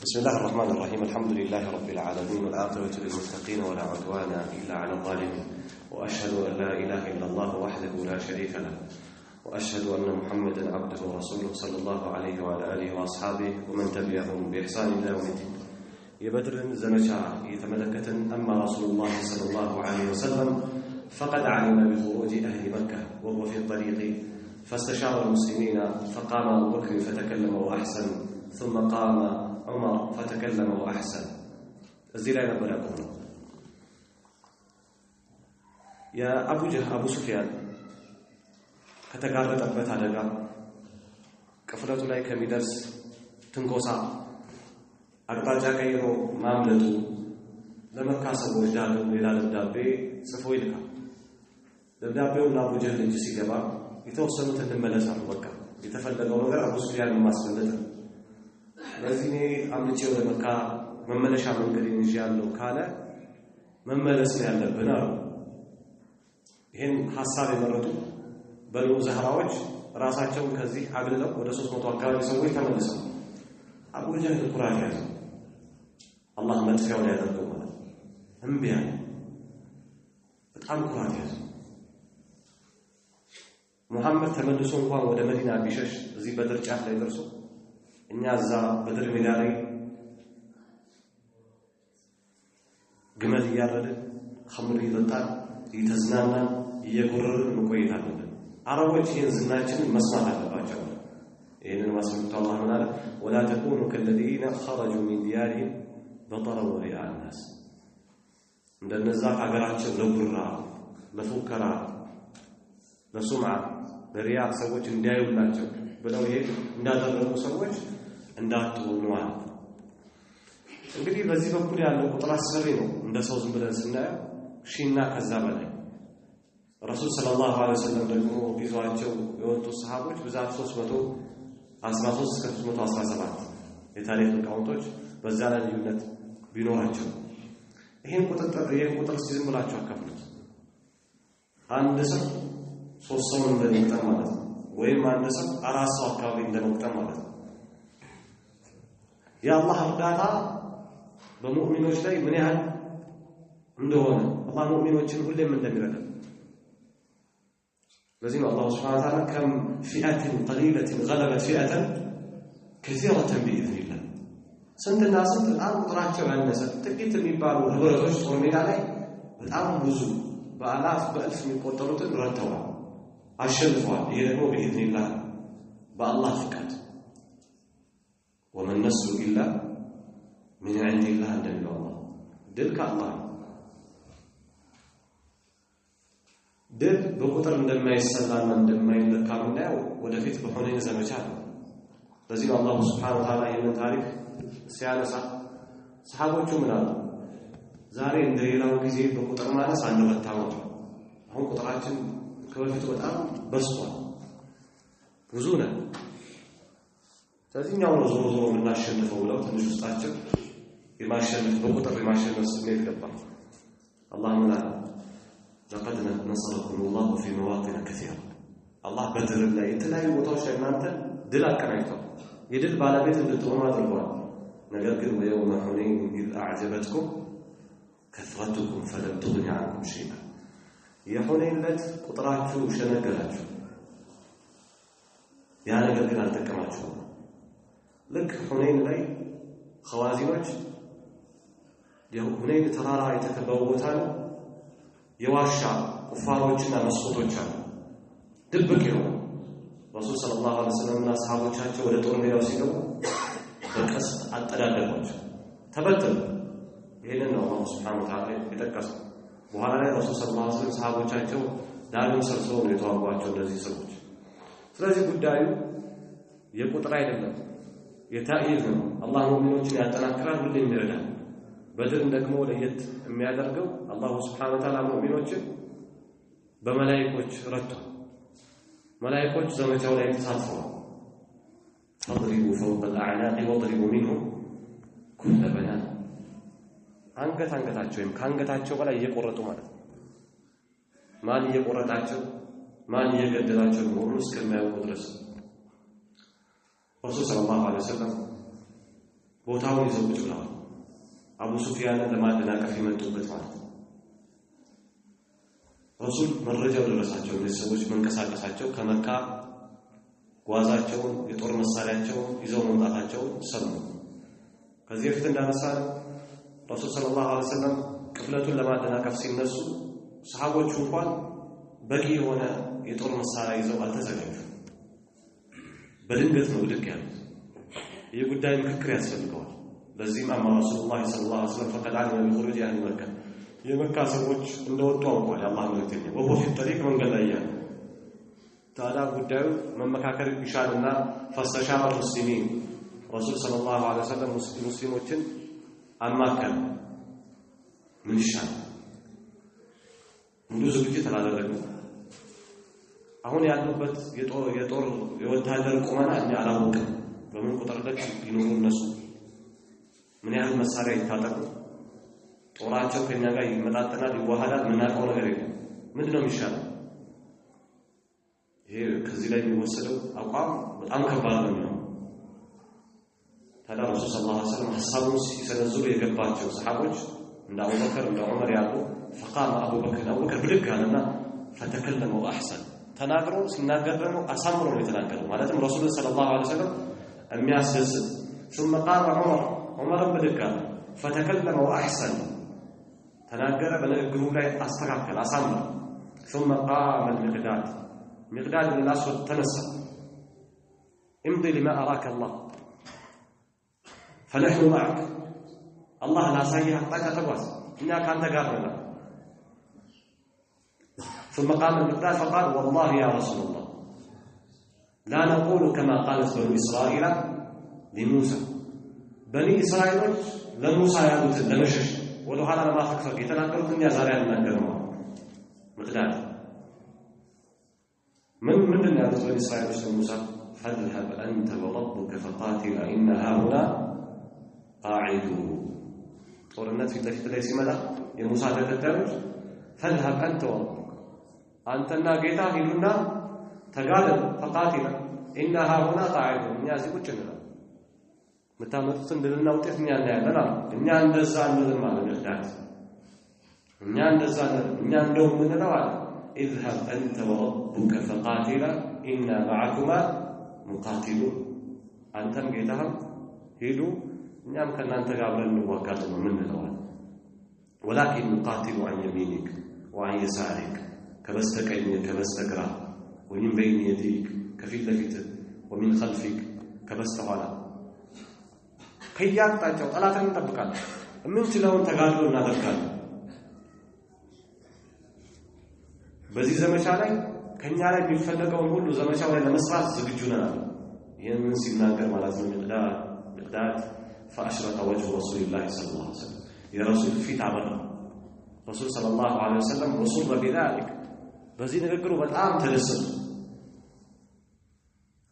بسم الله الرحمن الرحيم الحمد لله رب العالمين والعاقبة للمتقين ولا عدوان إلا على الظالمين وأشهد أن لا إله إلا الله وحده لا شريك له وأشهد أن محمدا عبده ورسوله صلى الله عليه وعلى آله وأصحابه ومن تبعهم بإحسان إلى يوم الدين يبدر زمجة يتملكة أما رسول الله صلى الله عليه وسلم فقد علم بخروج أهل مكة وهو في الطريق فاستشار المسلمين فقام أبو بكر فتكلم وأحسن ثم قام عمر فتكلم وأحسن الزلاء نقول لكم يا أبو سفيان ከተጋረጠ አደጋ ከፍለቱ ላይ ከሚደርስ ትንኮሳ አቅጣጫ ቀይሮ ማምለጡ ለመካ ሰዎች ዳግም ሌላ ደብዳቤ ጽፎ ይልካል። ደብዳቤውና አቡ ጀህል እጅ ሲገባ የተወሰኑት እንመለሳሉ። በቃ የተፈለገው ነገር አቡ ሱፊያን ማስመለጥ ነው። ለዚህ አምልጬ ወደ መካ መመለሻ መንገድ ይዣለሁ ካለ መመለስ ነው ያለብን አሉ። ይሄን ሐሳብ የመረጡ በሉ ዘህራዎች ራሳቸውን ከዚህ አግልለው ወደ 300 አካባቢ ሰዎች ተመለሱ። አቡ ጀህል ቁርአን ያዘ። አላህ መጥፊያውን ያደርገው ማለት እምቢ አለ። በጣም ቁርአን ያዘ። ሙሐመድ ተመልሶ እንኳን ወደ መዲና ቢሸሽ እዚህ በድር ጫፍ ላይ ደርሶ እኛ እዛ በድር ሜዳ ላይ ግመል እያረድን ኸምር እየጠጣን እየተዝናናን እየጎረርን መቆየት አለብን። አረቦች ይህን ዝናችንን መስማት አለባቸው። ይህንን ማስመልከቱ አላህ ምን አለ? ወላ ተኩኑ ከለዚነ ኸረጁ ሚን ዲያሪሂም በጠረን ወሪአ ናስ፣ እንደነዛ ከሀገራቸው ለጉራ ለፉከራ ለሱምዓ ለሪያ ሰዎች እንዲያዩላቸው ብለው ይሄ እንዳደረጉ ሰዎች እንዳትሆኑ አለ። እንግዲህ በዚህ በኩል ያለው ቁጥር አስፈሪ ነው። እንደ ሰው ዝም ብለን ስናየው ሺና ከዛ በላይ ረሱል ሰለላሁ ዐለይሂ ወሰለም ደግሞ ይዟቸው የወጡ ሰሃቦች ብዛት 313 እስከ 317 የታሪክ ሊቃውንቶች በዛ ላይ ልዩነት ቢኖራቸው ይሄን ቁጥር ዝም ብላችሁ አካፍሉት። አንድ ሰው 3 ሰው እንደሚጠም ማለት ነው፣ ወይም አንድ ሰው 4 ሰው አካባቢ እንደሚጠም ማለት ነው። የአላህ እርዳታ በሙእሚኖች ላይ ምን ያህል እንደሆነ አላህ ሙእሚኖችን ሁሌም እንደሚረዳ لازم الله سبحانه وتعالى كم فئة قليلة غلبت فئة كثيرة بإذن الله سنت الناس الآن قدراتهم على الناس تكيت የሚባሉ ህብረቶች ጦር ሜዳ ላይ በጣም ብዙ በአላፍ በእልፍ የሚቆጠሩትን ረድተዋል፣ አሸንፈዋል። ይሄ ደግሞ بإذن الله በአላህ ፍቃድ ومن نصر إلا من عند الله እንደሚለው አላህ ድል ከአላህ ድል በቁጥር እንደማይሰላና እንደማይለካ ምናየው ወደፊት በሁነይን ዘመቻ ነው። ለዚህ አላህ Subhanahu Wa Ta'ala ይህንን ታሪክ ሲያነሳ ሰሃቦቹ ምን አሉ? ዛሬ እንደሌላው ጊዜ በቁጥር ማነስ አንበታው። አሁን ቁጥራችን ከበፊቱ በጣም በዝቷል፣ ብዙ ነው። ስለዚህ ነው ዞሮ ዞሮ የምናሸንፈው ብለው ትንሽ ውስጣቸው የማሸነፍ በቁጥር የማሸነፍ ስሜት ገባ። አላህ ምን አለ? لقد نصركم الله في مواطن كثيرة الله بدر ላይ የተለያዩ ቦታዎች ላይ እናንተ ድል አቀናጅቷል። የድል ባለቤት እንድትሆኑ አድርጓል። ነገር ግን ويوم حنين إذ أعجبتكم كثرتكم فلم تغن عنكم شيئا የሁነይን ዕለት ቁጥራችሁ ሸነገላችሁ፣ ያ ነገር ግን አልጠቀማችሁም። ልክ ሁነይን ላይ ኸዋዚኖች የሁነይን ተራራ የተከበበው ቦታ ነው። የዋሻ ቁፋሮችና መስኮቶች አሉ፣ ድብቅ ነው። ረሱል ሰለላሁ ዐለይሂ ወሰለምና ሰሃቦቻቸው ወደ ጦር ሜዳው ሲገቡ በቀስት አጠዳደቋቸው፣ ተበተኑ። ይሄንን ነው አላህ Subhanahu Wa Ta'ala የጠቀሰው። በኋላ ላይ ረሱል ሰለላሁ ዐለይሂ ወሰለም ሰሃቦቻቸው ዳሩን ሰብስበው ነው የተዋጓቸው እነዚህ ሰዎች። ስለዚህ ጉዳዩ የቁጥር አይደለም፣ የታኢዝ ነው። አላህ ሙእሚኖችን ያጠናክራል፣ ሁሌም ይረዳል። በድር ደግሞ ለየት የሚያደርገው አላህ Subhanahu Wa Ta'ala ሙእሚኖችን በመላእክቶች ረድቷል። መላእክቶች ዘመቻው ላይ ተሳትፈዋል። فضربوا فوق الأعناق وضربوا منهم كل بنان አንገታቸው ወይም ካንገታቸው በላይ እየቆረጡ ማለት ነው። ማን እየቆረጣቸው ማን እየገደላቸው መሆኑን እስከሚያውቁ ድረስ ረሱል ሰለላሁ ዐለይሂ ወሰለም ቦታውን ይዘው ቁጭ ብለዋል። አቡ ሱፊያንን ለማደናቀፍ የመጡበት ማለት ነው። ረሱል መረጃው ደረሳቸው። እነዚህ ሰዎች መንቀሳቀሳቸው ከመካ ጓዛቸውን የጦር መሳሪያቸውን ይዘው መምጣታቸውን ሰሙ። ከዚህ በፊት እንዳነሳን ረሱል ሰለላሁ ዐለይሂ ወሰለም ቅፍለቱን ለማደናቀፍ ሲነሱ ሰሃቦቹ እንኳን በቂ የሆነ የጦር መሳሪያ ይዘው አልተዘጋጁም። በድንገት ነው ልክ ያሉት። ይህ ጉዳይ ምክክር ያስፈልገዋል። ለዚህም አማ ረሱሉላህ ሰለላሁ ዐለይሂ ወሰለም ፈቀድ አለመ ቢኹሩጅ አህሊ መካ የመካ ሰዎች እንደወጡ አውቋል። የአላህ መልእክተኛ ወሆ ፊ ጠሪቅ መንገድ ላይ ያለ ታዲያ ጉዳዩ መመካከር ይሻልና ፈስተሻረ ሙስሊሚን ረሱል ሰለላሁ ዐለይሂ ወሰለም ሙስሊሞችን አማከረ። ምን ይሻላል? ሙሉ ዝግጅት አላደረግም። አሁን ያሉበት የጦር የወታደር ቁመና እኛ አላወቅም። በምን ቁጥር ልክ ይኖሩ እነሱ ምን ያህል መሳሪያ ይታጠቁ፣ ጦራቸው ከኛ ጋር ይመጣጠናል ይዋሃዳል፣ ምናውቀው ነገር የለም። ምንድነው የሚሻለው? ይሄ ከዚህ ላይ የሚወሰደው አቋም በጣም ከባድ ነው። ታዲያ ረሱል ሰለላሁ ዐለይሂ ወሰለም ሐሳቡን ሲሰነዝሩ የገባቸው ሰሃቦች እንደ አቡበከር እንደ ዑመር ያሉ فقام أبو بكر ብድግ አለና فتكلم وأحسن ተናግሮ ሲናገር ደግሞ አሳምሮ ነው የተናገረው። ማለትም ረሱል ሰለላሁ ዐለይሂ ወሰለም የሚያስደስት ثم قام عمر ብድግ አለ فتكلم وأحسن ተናገረ፣ በንግግሩ ላይ አስተካከለ አሳምሮ። ثم قام المقداد من الأسود تنسى امضي لما أراك الله فنحن معك الله لا سيئ حقك تقوس إنا كانت قارنا. ثم قام المقداد فقال والله يا رسول الله لا نقول كما قالت بنو إسرائيل لموسى بني إسرائيل لموسى يالوت لمشش ولو هذا ما فكر يتناقلوا الدنيا زاريان من الجرمى مقداد من يالوت بني إسرائيل لموسى فاذهب أنت وربك فقاتلا إن هؤلاء قاعدون. ጦርነት ፊት ለፊት ላይ ሲመጣ የሙሳ ተከታዮች فاذهب أنت وربك አንተና ጌታ ሂዱና ተጋደሉ ፈቃቲላ إن هؤلاء قاعدون እኛ እዚህ ቁጭ እንላለን የምታመጡትን ድልና ውጤት እኛ እናያለን አሉ። እኛ እንደዛ አንልም አለ መቅዳት። እኛ እንደዛ እኛ እንደውም ምንለው አለ اذهب أنت وربك فقاتلا إنا معكما مقاتلون አንተም ጌታህም ሂዱ እኛም ከናንተ ጋር አብረን እንዋጋለን ነው ምንለው አለ። ولكن نقاتل عن يمينك وعن يسارك ከበስተቀኝ ከበስተግራ ومن بين يديك ከፊት ለፊት ومن خلفك ከበስተኋላ ከያቅጣጫው ጠላትን እንጠብቃለን። የምንችለውን ተጋድሎ እናደርጋለን። በዚህ ዘመቻ ላይ ከኛ ላይ የሚፈለገውን ሁሉ ዘመቻው ላይ ለመስራት ዝግጁ ነን። ይህንን ሲናገር ማለት ነው ሚቅዳድ فأشرق وجه رسول الله صلى الله عليه وسلم يا رسول في تعبر رسول صلى الله عليه وسلم وصر بذلك በዚህ ንግግሩ በጣም ተደሰቱ።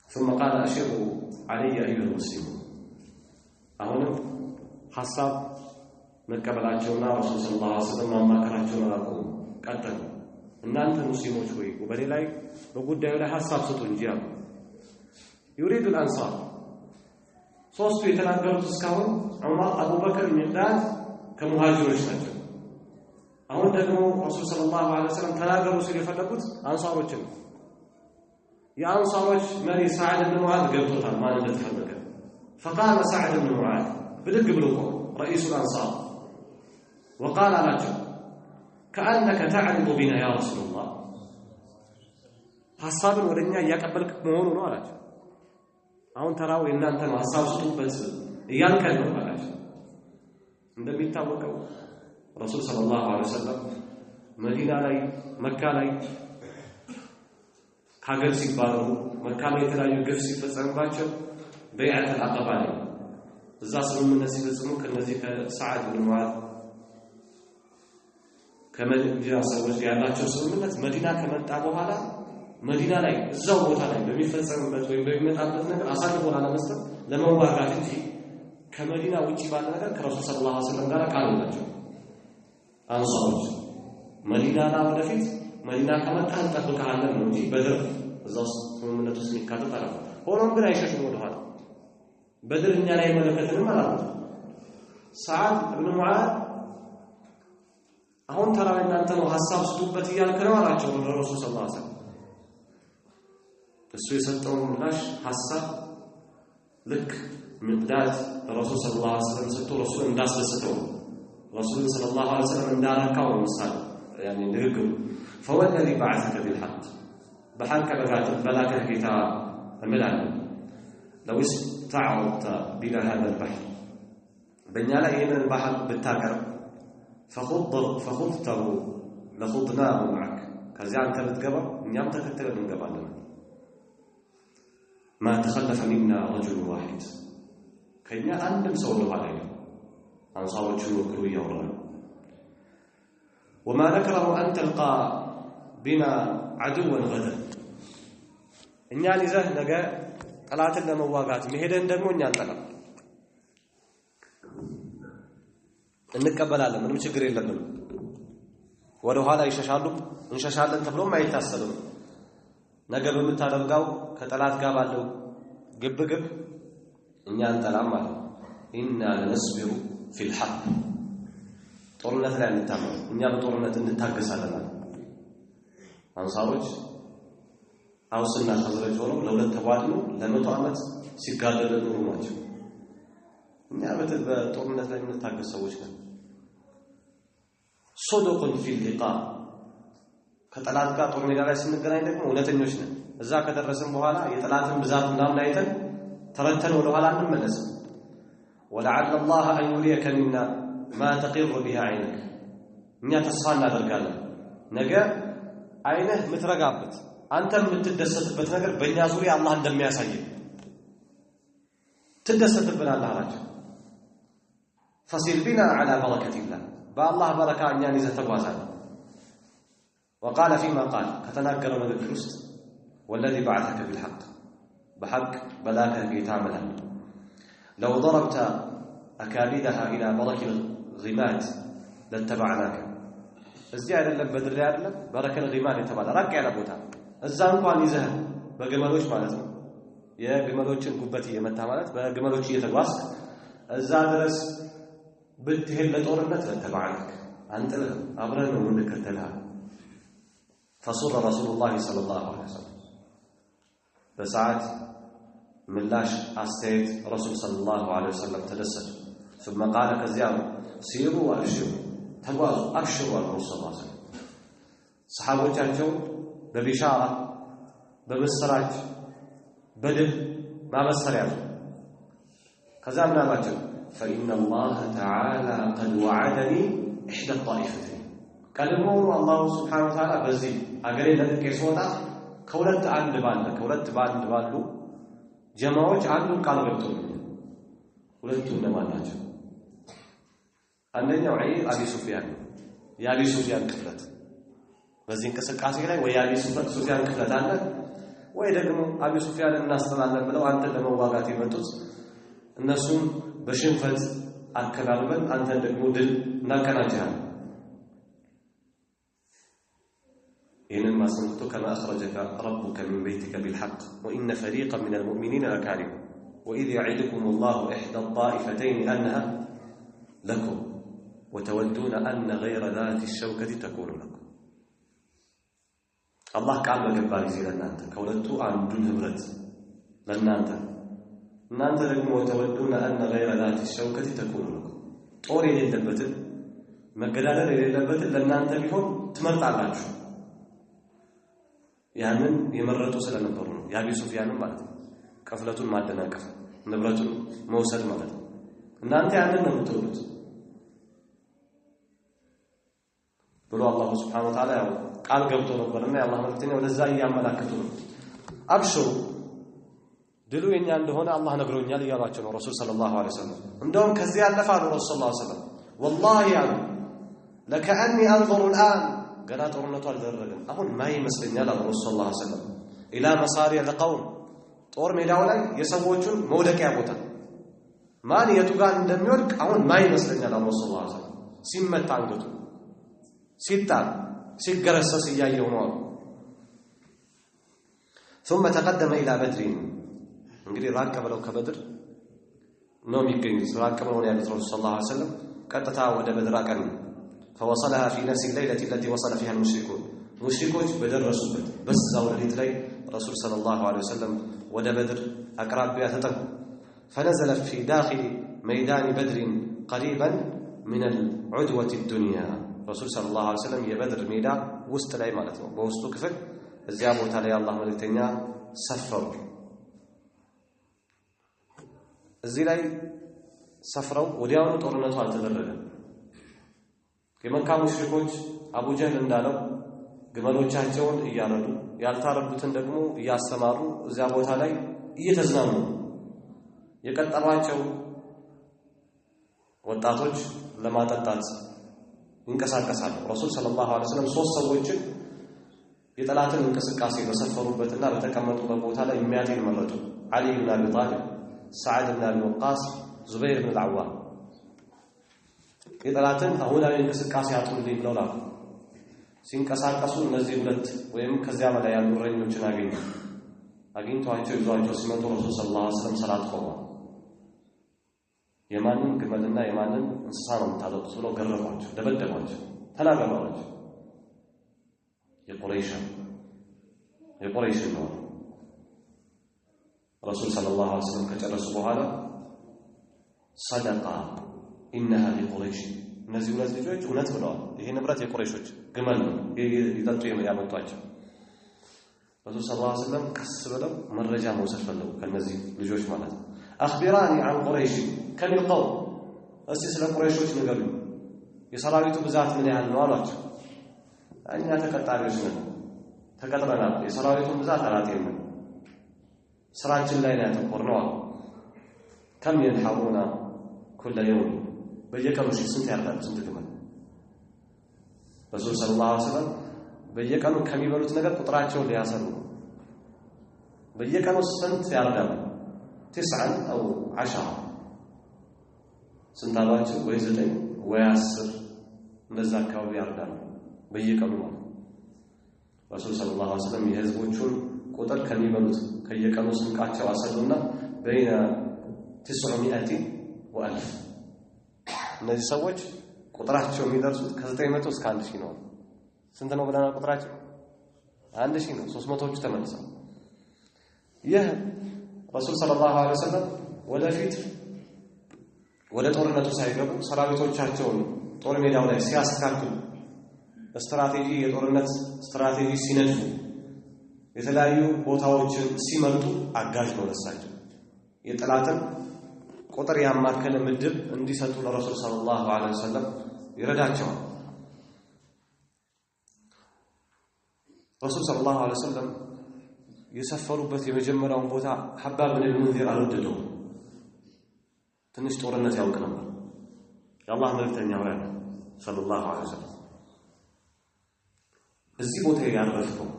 ثم قال أشروا علي أيها المسلمون አሁንም ሐሳብ መቀበላቸውና ረሱል ሰለላሁ ዐለይሂ ወሰለም ማማከራቸውን አላቆሙ ቀጠሉ። እናንተ ሙስሊሞች ሆይ በኔ ላይ በጉዳዩ ላይ ሐሳብ ስጡ እንጂ አሉ። يريد الأنصار ሶስቱ የተናገሩት እስካሁን ዑመር፣ አቡበክር፣ ሚቅዳድ ከሙሃጅሮች ናቸው። አሁን ደግሞ ረሱል ሰለላሁ ዐለይሂ ወሰለም ተናገሩ ሲሉ የፈለጉት አንሳሮችን ነው። የአንሳሮች መሪ ሰዓድ ብን ሙዓዝ ገብቶታል ማን እንደተፈለገ። فقال سعد بن معاذ بدق بلوكو رئيس الأنصار وقال لك كأنك تعرض بنا يا رسول الله حساب ودنيا يقبلك مهون ነው አላቸው። አሁን ተራው እናንተ ነው ሐሳብ ስጡበት እያልከን ነው አላቸው። እንደሚታወቀው ረሱል ሰለላሁ ዐለይሂ ወሰለም መዲና ላይ መካ ላይ ካገር ሲባረሩ መካ ላይ የተለያዩ ግፍ ሲፈጸምባቸው በይዓት አልአቀባ ላይ እዛ ስምምነት ሲፈጽሙ ከነዚህ ከሰዓድ ብን ሙዓዝ ከመዲና ሰዎች ያላቸው ስምምነት መዲና ከመጣ በኋላ መዲና ላይ እዛው ቦታ ላይ በሚፈጸምበት ወይም በሚመጣበት ነገር አሳልፎ ላለመስጠት ለመዋጋት እንጂ ከመዲና ውጪ ባለ ነገር ከረሱል ሰለላሁ ዐለይሂ ወሰለም ጋር ቃል አላቸው። አንሳሮች መዲናና ወደፊት መዲና ከመጣ እንጠብቅሃለን ነው እንጂ በድር እዛው ስምምነት ውስጥ የሚካተት አላቸው። ሆኖም ግን አይሸሹም ወደ ኋላ በድርኛ ላይ መለከተንም ማለት ሰዓድ ኢብኑ ሙዓዝ አሁን ተራው እናንተ ነው ሐሳብ ስጡበት እያልከ ነው አላቸው ረሱል ሰለላሁ ዐለይሂ ወሰለም እሱ የሰጠው ምላሽ ሐሳብ ልክ ምዳት ረሱል ሰለላሁ ዐለይሂ ወሰለም ሰጥቶ ረሱል እንዳስደሰተው ረሱል ሰለላሁ ዐለይሂ ወሰለም እንዳረካው ምሳሌ يعني ንግግሩ فوالذي بعثك بالحق بحق بلاك كتاب أملا لو استعرضت بنا هذا البحر بنيا لا إن البحر بالتاكر فخضته لخضناه معك كذا أنت بتجبر نيام تكتب من جبالنا ما تخلف منا رجل واحد كينا أندم سولوا عليه عن صوت شنو كروية ورنا وما نكره أن تلقى بنا عدوا غدا እኛን ይዘህ ነገ ጠላትን ለመዋጋት መሄደን ደግሞ እኛን ጠላ እንቀበላለን ምንም ችግር የለብንም ወደ ኋላ ይሸሻሉ እንሸሻለን ተብሎም አይታሰብም ነገ በመታደርጋው ከጠላት ጋር ባለው ግብግብ እኛን ጠላም ማለት ኢና ለነስቢሩ في الحق ጦርነት ላይ እንታመን እኛ በጦርነት እንታገሳለን አንሳሮች አውስና ተዘረጅ ሆነው ለሁለት ተባድነው ለመቶ ዓመት ሲጋደሉ ኖሩ ናቸው እኛ በጦርነት ላይ እንታገስ ሰዎች ነን صدق في اللقاء ከጠላት ጋር ጦር ሜዳ ላይ ስንገናኝ ደግሞ እውነተኞች ነን እዛ ከደረስን በኋላ የጠላትን ብዛት ምናምን አይተን ተረተን ወደ ኋላ እንመለስ ولعل الله ان يريك منا ما تقر به عينك እኛ ተስፋ እናደርጋለን ነገ አይነህ ምትረጋበት አንተ የምትደሰትበት ነገር በእኛ ዙሪያ አላህ እንደሚያሳይ ትደሰትብናለህ አላቸው فسير بنا على بركة الله بالله بركة أن يزتوازا وقال فيما قال كتناكر من الكرست والذي بعثك بالحق بحق بلاك بيتعملها لو ضربت أكابدها إلى برك الغماد لاتبعناك الزيادة اللي بدر لها برك الغماد يتبعنا رك على بوتها الزان قال يزهد بجمالوش مالته يا جمالوش الكوبتي يمتها مالت بجمالوش يتواس الزان درس بتهل لطورنت لاتبعناك أنت أبرنا ونك تلها فصر رسول الله صلى الله عليه وسلم بساعات من لاش أستيت رسول صلى الله عليه وسلم تدسل ثم قال كزيان سيروا وأبشروا تواصوا أبشروا الرسول صلى الله عليه وسلم صحابة جانجو ببشارة بمسراج بدل ما مسرعه كزامنا باجو فإن الله تعالى قد وعدني إحدى الطائفتين كلمه الله سبحانه وتعالى بزي أقري لك يسوطا كولت عند بالك كولت بعد بالو جماعዎች አንዱ ቃል ገብተውልኝ ሁለቱ እነማን ናቸው አንደኛው አቢ ሱፊያን የአቢ ሱፊያን ክፍለት በዚህ እንቅስቃሴ ላይ ወይ አቢ ሱፊያን ክፍለት አለ ወይ ደግሞ አቢ ሱፊያን እናስተላለን ብለው አንተ ለመዋጋት የመጡት እነሱም በሽንፈት አከላልበን አንተ ደግሞ ድል እናቀናጃለን إنما سمعت كما أخرجك ربك من بيتك بالحق وإن فريقا من المؤمنين لكارهون وإذ يعدكم الله إحدى الطائفتين أنها لكم وتودون أن غير ذات الشوكة تكون لكم الله قال بجباري زي لنانت كولدتو عن دون هبرت لنانت لنانت لكم وتودون أن غير ذات الشوكة تكون لكم طوري للدبتل مقدار للدبتل لنانت بيهم تمرت على العشو ያንን የመረጡ ስለነበሩ ነው ያቢ ሱፊያንም ማለት ነው ከፍለቱን ማደናቀፍ ንብረቱን መውሰድ ማለት ነው እናንተ ያንን ነው የምትወዱት ብሎ አላህ Subhanahu Wa Ta'ala ቃል ገብቶ ነበርና የአላህ መልእክተኛ ወደዛ ያመላክቱ ነው አብሽሩ ድሉ የኛ እንደሆነ አላህ ነግሮኛል እያሏቸው ነው ረሱል ሰለላሁ ዐለይሂ ወሰለም እንደውም ከዚህ ያለፈ ነው ረሱል ሰለላሁ ዐለይሂ ወሰለም والله يا لكأني أنظر الآن ገና ጦርነቱ አልደረገም አሁን ማይ መስለኛል አላህ ሰለላሁ ዐለይሂ ወሰለም ኢላ መሳሪያ ለቀውም ጦር ሜዳው ላይ የሰዎቹን መውደቂያ ቦታ ማን የቱ ጋር እንደሚወድቅ አሁን ማይ መስለኛል አላህ ሰለላሁ ዐለይሂ ወሰለም ሲመታ አንገቱ ሲጣል ሲገረሰስ ያየው ነው ثم تقدم الى بدر እንግዲህ ራቅ ብለው ከበድር ነው የሚገኙት ራቅ ብለው ነው ያሉት ረሱል ሰለላሁ ዐለይሂ ወሰለም ቀጥታ ወደ በድር አቀኑ فوصلها في نفس الليلة التي وصل فيها المشركون ሙሽሪኮች በደረሱበት በዛው ሌሊት ላይ ረሱል ሰለላሁ ዐለይሂ ወሰለም ወደ በድር አቅራቢያ ተጠጉ فنزل في داخل ميدان بدر قريبا من العدوة الدنيا ረሱል ሰለላሁ ዐለይሂ ወሰለም የበድር ሜዳ ውስጥ ላይ ማለት ነው በውስጡ ክፍል እዚያ ቦታ ላይ አላህ መልእክተኛ ሰፈሩ እዚህ ላይ ሰፍረው ወዲያውኑ ጦርነቱ አልተደረገም የመካ ሙሽሪኮች አቡ ጀህል እንዳለው ግመሎቻቸውን እያረዱ ያልታረዱትን ደግሞ እያሰማሩ እዚያ ቦታ ላይ እየተዝናኑ የቀጠሯቸው ወጣቶች ለማጠጣት ይንቀሳቀሳሉ ረሱል ሰለላሁ ዐለይሂ ወሰለም ሶስት ሰዎችን የጠላትን እንቅስቃሴ በሰፈሩበትና በተቀመጡበት ቦታ ላይ የሚያጤን መረጡ አሊ ኢብኑ አቢ ጣሊብ ሰዓድ ኢብኑ አቢ ወቃስ ዙበይር ኢብኑ አልዓዋም የጠላትን አሁናዊ እንቅስቃሴ አጥሩልኝ ብለው ላኩ ሲንቀሳቀሱ እነዚህ ሁለት ወይም ከዚያ በላይ ያሉ እረኞችን አግኝተዋቸው ይዟቸው ሲመጡ ረሱል ሰለላሁ ዐለይሂ ወሰለም ሰላት ቆመዋል የማንን ግመልና የማንን እንስሳ ነው የምታጠጡት ብለው ገረፏቸው ደበደቧቸው ተናገሯቸው የቁረይሽ ነው ረሱል ሰለላሁ ዐለይሂ ወሰለም ከጨረሱ በኋላ ሰደቃ إنها لقريش እነዚህ ሁለት ልጆች እውነት ብለዋል ይሄ ንብረት የቁረይሾች ግመል ነው ይጠጡ ያመጧቸው ረሱል ሰለላሁ ዐለይሂ ወሰለም ቀስ ብለው መረጃ መውሰድ ፈለጉ ከነዚህ ልጆች ማለት ነው أخبراني عن قريش كم القوم እስቲ ስለ ቁረይሾች ንገሩኝ የሰራዊቱ ብዛት ምን ያህል ነው አሏቸው እኛ ተቀጣሪዎች ነን ተቀጥረናል የሰራዊቱን ብዛት አላጤን ስራችን ላይ ነው ያተኮርነው كم ينحرون كل يوم በየቀኑ ስንት ያርዳሉ ስንት ግመል ረሱል ሰለላሁ ዐለይሂ ወሰለም በየቀኑ ከሚበሉት ነገር ቁጥራቸውን ሊያሰሩ በየቀኑ ስንት ያርዳሉ 9 أو 10 ስንት አሏቸው ወይ 9 ወይ 10 እንደዛ አካባቢ ያርዳሉ በየቀኑ ማለት ረሱል ሰለላሁ ዐለይሂ ወሰለም የህዝቦቹን ቁጥር ከሚበሉት ከየቀኑ ስንቃቸው አሰሉና በይነ 900 و1000 እነዚህ ሰዎች ቁጥራቸው የሚደርሱት ከ900 እስከ 1000 ነው ስንት ነው ብለናል ቁጥራቸው 1000 ነው 300ዎቹ ተመልሰው ይህ ረሱል ሰለላሁ ዐለይሂ ወሰለም ወደፊት ወደ ጦርነቱ ሳይገቡ ሰራዊቶቻቸውን ጦር ሜዳው ላይ ሲያስተካክሉ ስትራቴጂ የጦርነት ስትራቴጂ ሲነድፉ የተለያዩ ቦታዎችን ሲመርጡ አጋዥ ነው ለሳቸው የጠላትን ቁጥር ያማከለ ምድብ እንዲሰጡ ለረሱል ሰለላሁ ዐለይሂ ወሰለም ይረዳቸዋል ረሱል ሰለላሁ ዐለይሂ ወሰለም የሰፈሩበት የመጀመሪያውን ቦታ ሐባብ ኢብኑ ሙንዚር አልወደደውም ትንሽ ጦርነት ያውቅ ነበር የአላህ መልእክተኛ ወራይ ሰለላሁ ዐለይሂ ወሰለም እዚህ ቦታ ያረፈው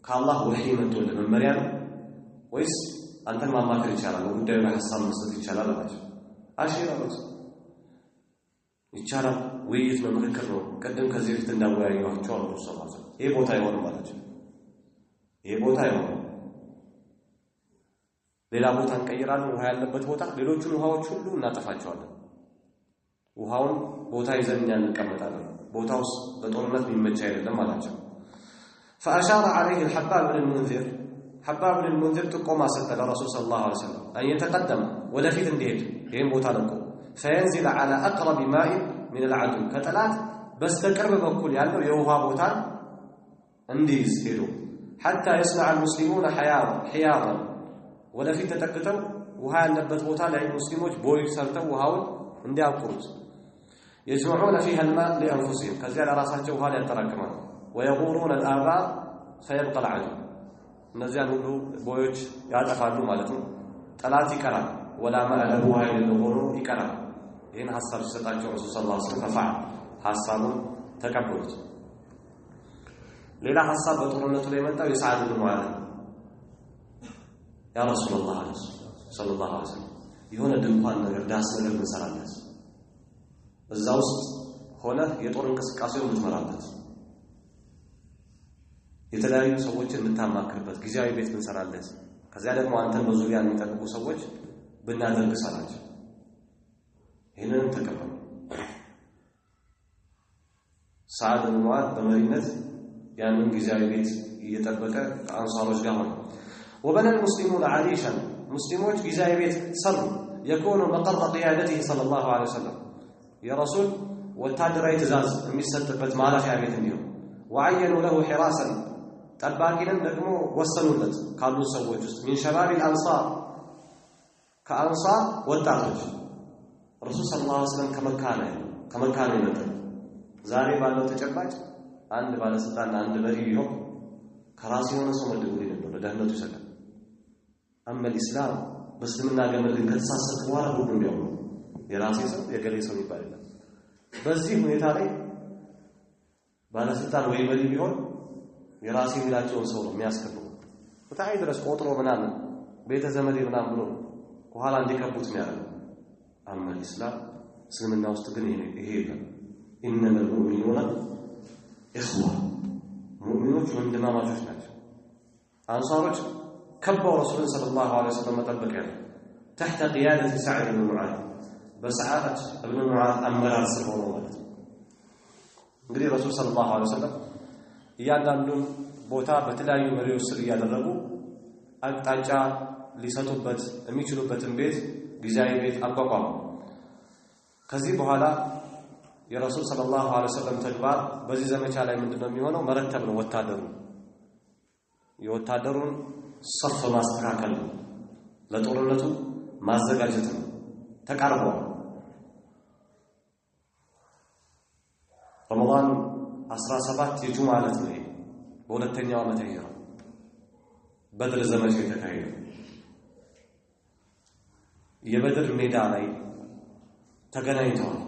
ከአላህ ወህይ መጥቶልህ መመሪያ ነው ወይስ አንተን ማማከር ይቻላል ጉዳዩ ላይ ሐሳብ መስጠት ይቻላል አላቸው አሽራውስ ይቻላል ውይይት መመከር ነው ቀደም ከዚህ በፊት እንዳወያየዋቸው አሉ ሰላም ይሄ ቦታ ይሆን ማለት ይሄ ቦታ ይሆን ሌላ ቦታ እንቀይራለን ውሃ ያለበት ቦታ ሌሎቹን ውሃዎች ሁሉ እናጠፋቸዋለን ውሃውን ቦታ ይዘን እንቀመጣለን ቦታውስ በጦርነት የሚመች አይደለም አላቸው فأشار عليه الحباب بن المنذر حباب بن المنذر تقوم سد الرسول صلى الله عليه وسلم أن يتقدم ولا في تنديد يم بوتا لكم فينزل على أقرب ماء من العدو كتلات بس تقرب بكل ያለው የውሃ ቦታን እንዲይዝ ሄዶ حتى يصنع المسلمون حياضا ولا في ተጠቅተው ውሃ ያለበት ቦታ ላይ ሙስሊሞች ቦይ ሰርተው ውሃውን እንዲያቆሩት يجمعون فيها الماء لأنفسهم ከዚያ ለራሳቸው ውሃ ያጠራቅማሉ ويغورون الآبار فيبقى العدو እነዚያን ሁሉ ቦዮች ያጠፋሉ ማለት ነው ጠላት ይቀራል ወላ ማለሁ ኃይል ሆኖ ይቀራል ይሄን ሐሳብ ሲሰጣቸው ረሱል ሰለላሁ ዐለይሂ ወሰለም ፈፋ ሐሳቡን ተቀበሉት ሌላ ሐሳብ በጦርነቱ ላይ መጣው የሰዓድ ኢብኑ ሙዓዝ ያ ረሱላህ ሰለላሁ ዐለይሂ ወሰለም የሆነ ድንኳን ነገር ዳስ ነገር እንሰራለን እዛ ውስጥ ሆነ የጦር እንቅስቃሴውን እንመራበት የተለያዩ ሰዎችን እንታማክርበት ጊዜያዊ ቤት እንሰራለን ከዚያ ደግሞ አንተን በዙሪያ የሚጠብቁ ሰዎች ብናደርግ ሰላች ይሄንን ተቀበሉ። ሳዕድ ብን ሙዓዝ በመሪነት ያንን ጊዜያዊ ቤት እየጠበቀ ከአንሳሮች ጋር ሆነ። وبنى المسلمون عريشا مسلمون ጊዜያዊ ቤት ሰሩ يكون مقر قيادته صلى الله عليه وسلم يا رسول ወታደራዊ ትእዛዝ የሚሰጥበት ማረፊያ ቤት እንዲሆን وعينوا له حراسا ጠባቂንም ደግሞ ወሰኑለት ካሉ ሰዎች ውስጥ من شباب الانصار ከአንሳር ወጣቶች ረሱል ሰለላሁ ዐለይሂ ወሰለም ከመካ ነው የመጡት። ዛሬ ባለው ተጨባጭ አንድ ባለስልጣን አንድ መሪ ቢሆን ከራሱ የሆነ ሰው መድቡልኝ ነበር ለደህንነቱ ይሰጣል። አማ الاسلام በእስልምና ገመድ ግን ከተሳሰተ በኋላ ሁሉም ያው የራሴ ሰው የገሌ ሰው ይባላል። በዚህ ሁኔታ ላይ ባለስልጣን ወይ መሪ ቢሆን የራሴ የሚላቸውን ሰው ነው የሚያስከብረው። በታይ ድረስ ቆጥሮ ምናምን ቤተ ዘመዴ ምናምን ብሎ ከኋላ እንዲከቡት የሚያደርገው። አማ الاسلام እስልምና ውስጥ ግን ይሄ ይላል إنما المؤمنون إخوة مؤمنون ወንድማማቾች ናቸው። አንሳሮች ከበው ረሱልን ሰለላሁ ዐለይሂ ወሰለም መጠበቅ ያለ تحت قيادة سعد بن معاذ በሰዓድ ابن معاذ አመራር ስር ሆኖ ማለት ነው። እንግዲህ ረሱል ሰለላሁ ዐለይሂ ወሰለም እያንዳንዱን ቦታ በተለያዩ መሪዎች ስር እያደረጉ አቅጣጫ ሊሰጡበት የሚችሉበትን ቤት ጊዜያዊ ቤት አቋቋሙ። ከዚህ በኋላ የረሱል ሰለላሁ ዐለይሂ ወሰለም ተግባር በዚህ ዘመቻ ላይ ምንድነው የሚሆነው? መረተብ ነው። የወታደሩን ሰፍ ማስተካከል ነው። ለጦርነቱ ማዘጋጀት ነው። ተቃርበዋል። ረመዳን 17 የጁምዓ ዕለት ነው። በሁለተኛው ዓመተ ሂጅራ በድር ዘመቻ የተካሄደ የበድር ሜዳ ላይ ተገናኝተዋል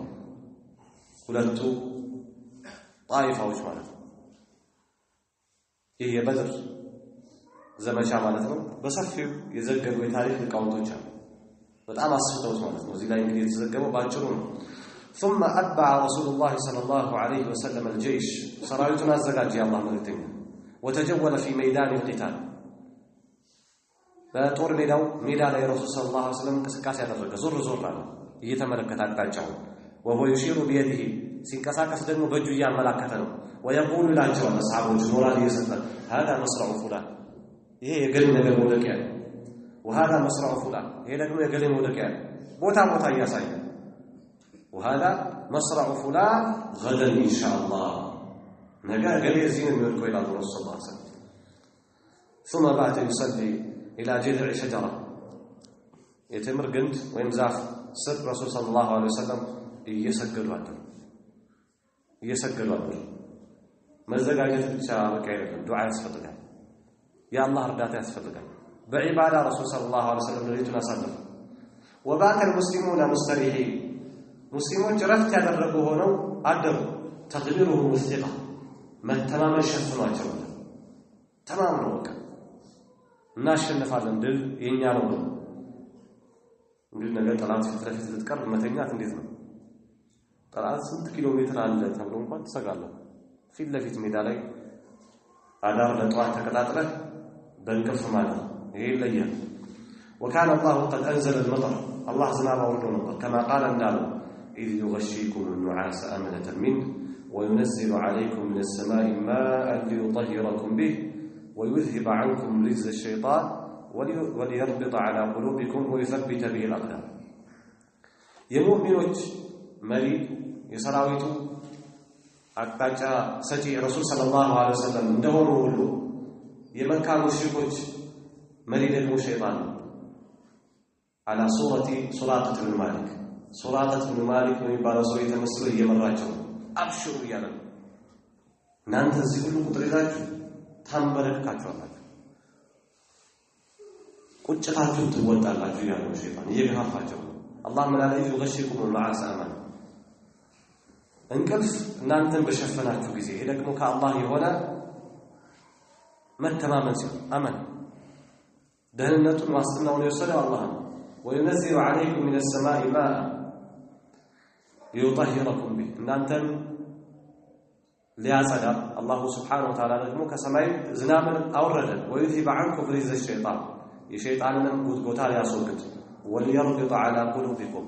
ሁለቱ ጣይፋዎች ማለት ነው። ይህ የበድር ዘመቻ ማለት ነው በሰፊው የዘገቡ የታሪክ ሊቃውንቶች አሉ። በጣም አስፍተውት ማለት ነው። እዚህ ላይ እንግዲህ የተዘገበው ባጭሩ ነው። ثم أتبع رسول الله صلى الله عليه وسلم الجيش سرايتنا الزجاج يا الله ملتين وتجول في ميدان القتال በጦር ሜዳ ላይ ረሱል ሰለላሁ ዐለይሂ ወሰለም እንቅስቃሴ ያደረገ ዞር አለ እየተመለከተ አቅጣጫው وهو يشير بيده ሲንቀሳቀስ ደግሞ በእጁ እያመላከተ ነው። ويقول ላቸው ሰሃቦች ሞራል እየሰጠ هذا مصرع فلان ይሄ የገሌ ነገር መውደቂያ ነው። وهذا مصرع فلان ይሄ ደግሞ የገሌ መውደቂያ ነው። ቦታ እያሳየ وهذا مصرع فلان غدا ان شاء الله ነገ ገሌ እዚህ ነው የሚወድቀው ይላል ረሱል ሰለላሁ ዐለይሂ ወሰለም። ثم بعد يصلي الى جذع شجره የተምር ግንድ ወይም ዛፍ ስር ረሱል ሰለላሁ ዐለይሂ ወሰለም እየሰገዱ አሉ። መዘጋጀት ብቻ በቃ አይደለም፣ ዱዓ ያስፈልጋል። የአላህ እርዳታ ያስፈልጋል። በዒባዳ ረሱል ሰለላሁ ዐለይሂ ወሰለም ሌሊቱን አሳለፉ። وبات المسلمون مستريحين ሙስሊሞች ረፍት ያደረጉ ሆነው አደሩ። ተግቢሩሁም الثقة መተማመን ሸፍኗቸው ተማምነው በቃ እናሸንፋለን ድል የኛ ነው። እንግዲህ ነገር ጠላት ፊት ለፊት ልትቀርብ መተኛት እንዴት ነው? ጠላት ስንት ኪሎ ሜትር አለ ተብሎ እንኳን ተሰጋለሁ። ፊት ለፊት ሜዳ ላይ አዳር ለጧት ተቀጣጥለህ በእንቅልፍ ማለት ይሄ ይለያል። وكان الله قد أنزل المطر الله زناب ورد المطر كما قال እንዳለው إذ يغشيكم النعاس أمنة منه وينزل عليكم من السماء ماء ليطهركم به ويذهب عنكم رجز الشيطان وليربط على قلوبكم ويثبت به الأقدام የሙእሚኖች መሪ የሰራዊቱ አቅጣጫ ሰጪ ረሱል ሰለላሁ ዐለይሂ ወሰለም እንደሆኑ ሁሉ የመካ ሙሽሪኮች መሪ ደግሞ ሸይጣን ነው። على صورة سراقة بن مالك سراقة بن مالك የሚባለው ሰው የተመስሎ እየመራቸው አብሽሩ እያለ እናንተ እዚህ ሁሉ ቁጥር ይዛችሁ ታንበረክካችኋላችሁ ቁጭታችሁን ትወጣላችሁ እያለ ሸይጣን እየገፋፋቸው አላህ ምን አለ ይغشكم النعاس أمانة እንቅልፍ እናንተን በሸፈናችሁ ጊዜ ይሄ ደግሞ ከአላህ የሆነ መተማመን ሲሆን አማን ደህንነቱን ዋስትናውን የወሰደው አላህ ነው። وينزل عليكم من السماء ماء ليطهركم به እናንተን ሊያጸዳ አላህ Subhanahu Wa Ta'ala ደግሞ ከሰማይ ዝናብን አወረደ። ويذهب عنكم رجز الشيطان የሸይጣንን ጉትጎታ ሊያስወግድ وليربط على قلوبكم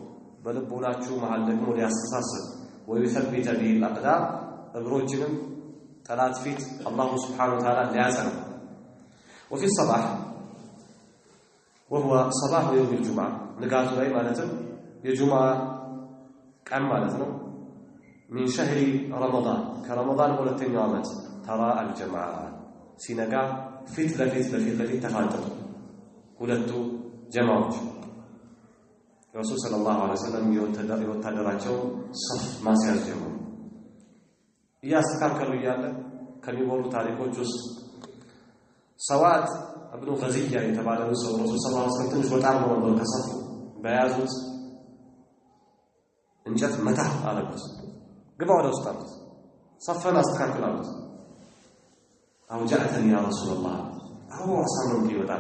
በልቦናችሁ መሃል ደግሞ ሊያስተሳስብ ويثبت به الأقدام እግሮችንም ጠላት ፊት አላሁ ስብሓነሁ ወተዓላ ሊያጸና وفي الصباح وهو صباح يوم الجمعة ንጋቱ ላይ ማለትም የጁምዓ ቀን ማለት ነው من شهر رمضان كرمضان ሁለተኛው ዓመት ترى الجماعة ሲነጋ ፊት ለፊት ተፋጠጡ ሁለቱ ጀማዓዎች ረሱል ሰለላሁ ዐለይሂ ወሰለም የወታደራቸው ሰፍ ማስያዝ ጀመሩ ያስተካከሉ እያለ ከሚወሩ ታሪኮች ውስጥ ሰዋት ابن غزية የተባለው ሰው ረሱል ሰለላሁ ዐለይሂ ወሰለም ትንሽ ወጣ ብሎ ከሰፉ በያዙት እንጨት መታ አለበት ግባ ወደ ውስጥ አሉት ሰፈን አስተካክል አሉት አውጃዕተኒ ያ ረሱላህ አው አሳመን ይወጣ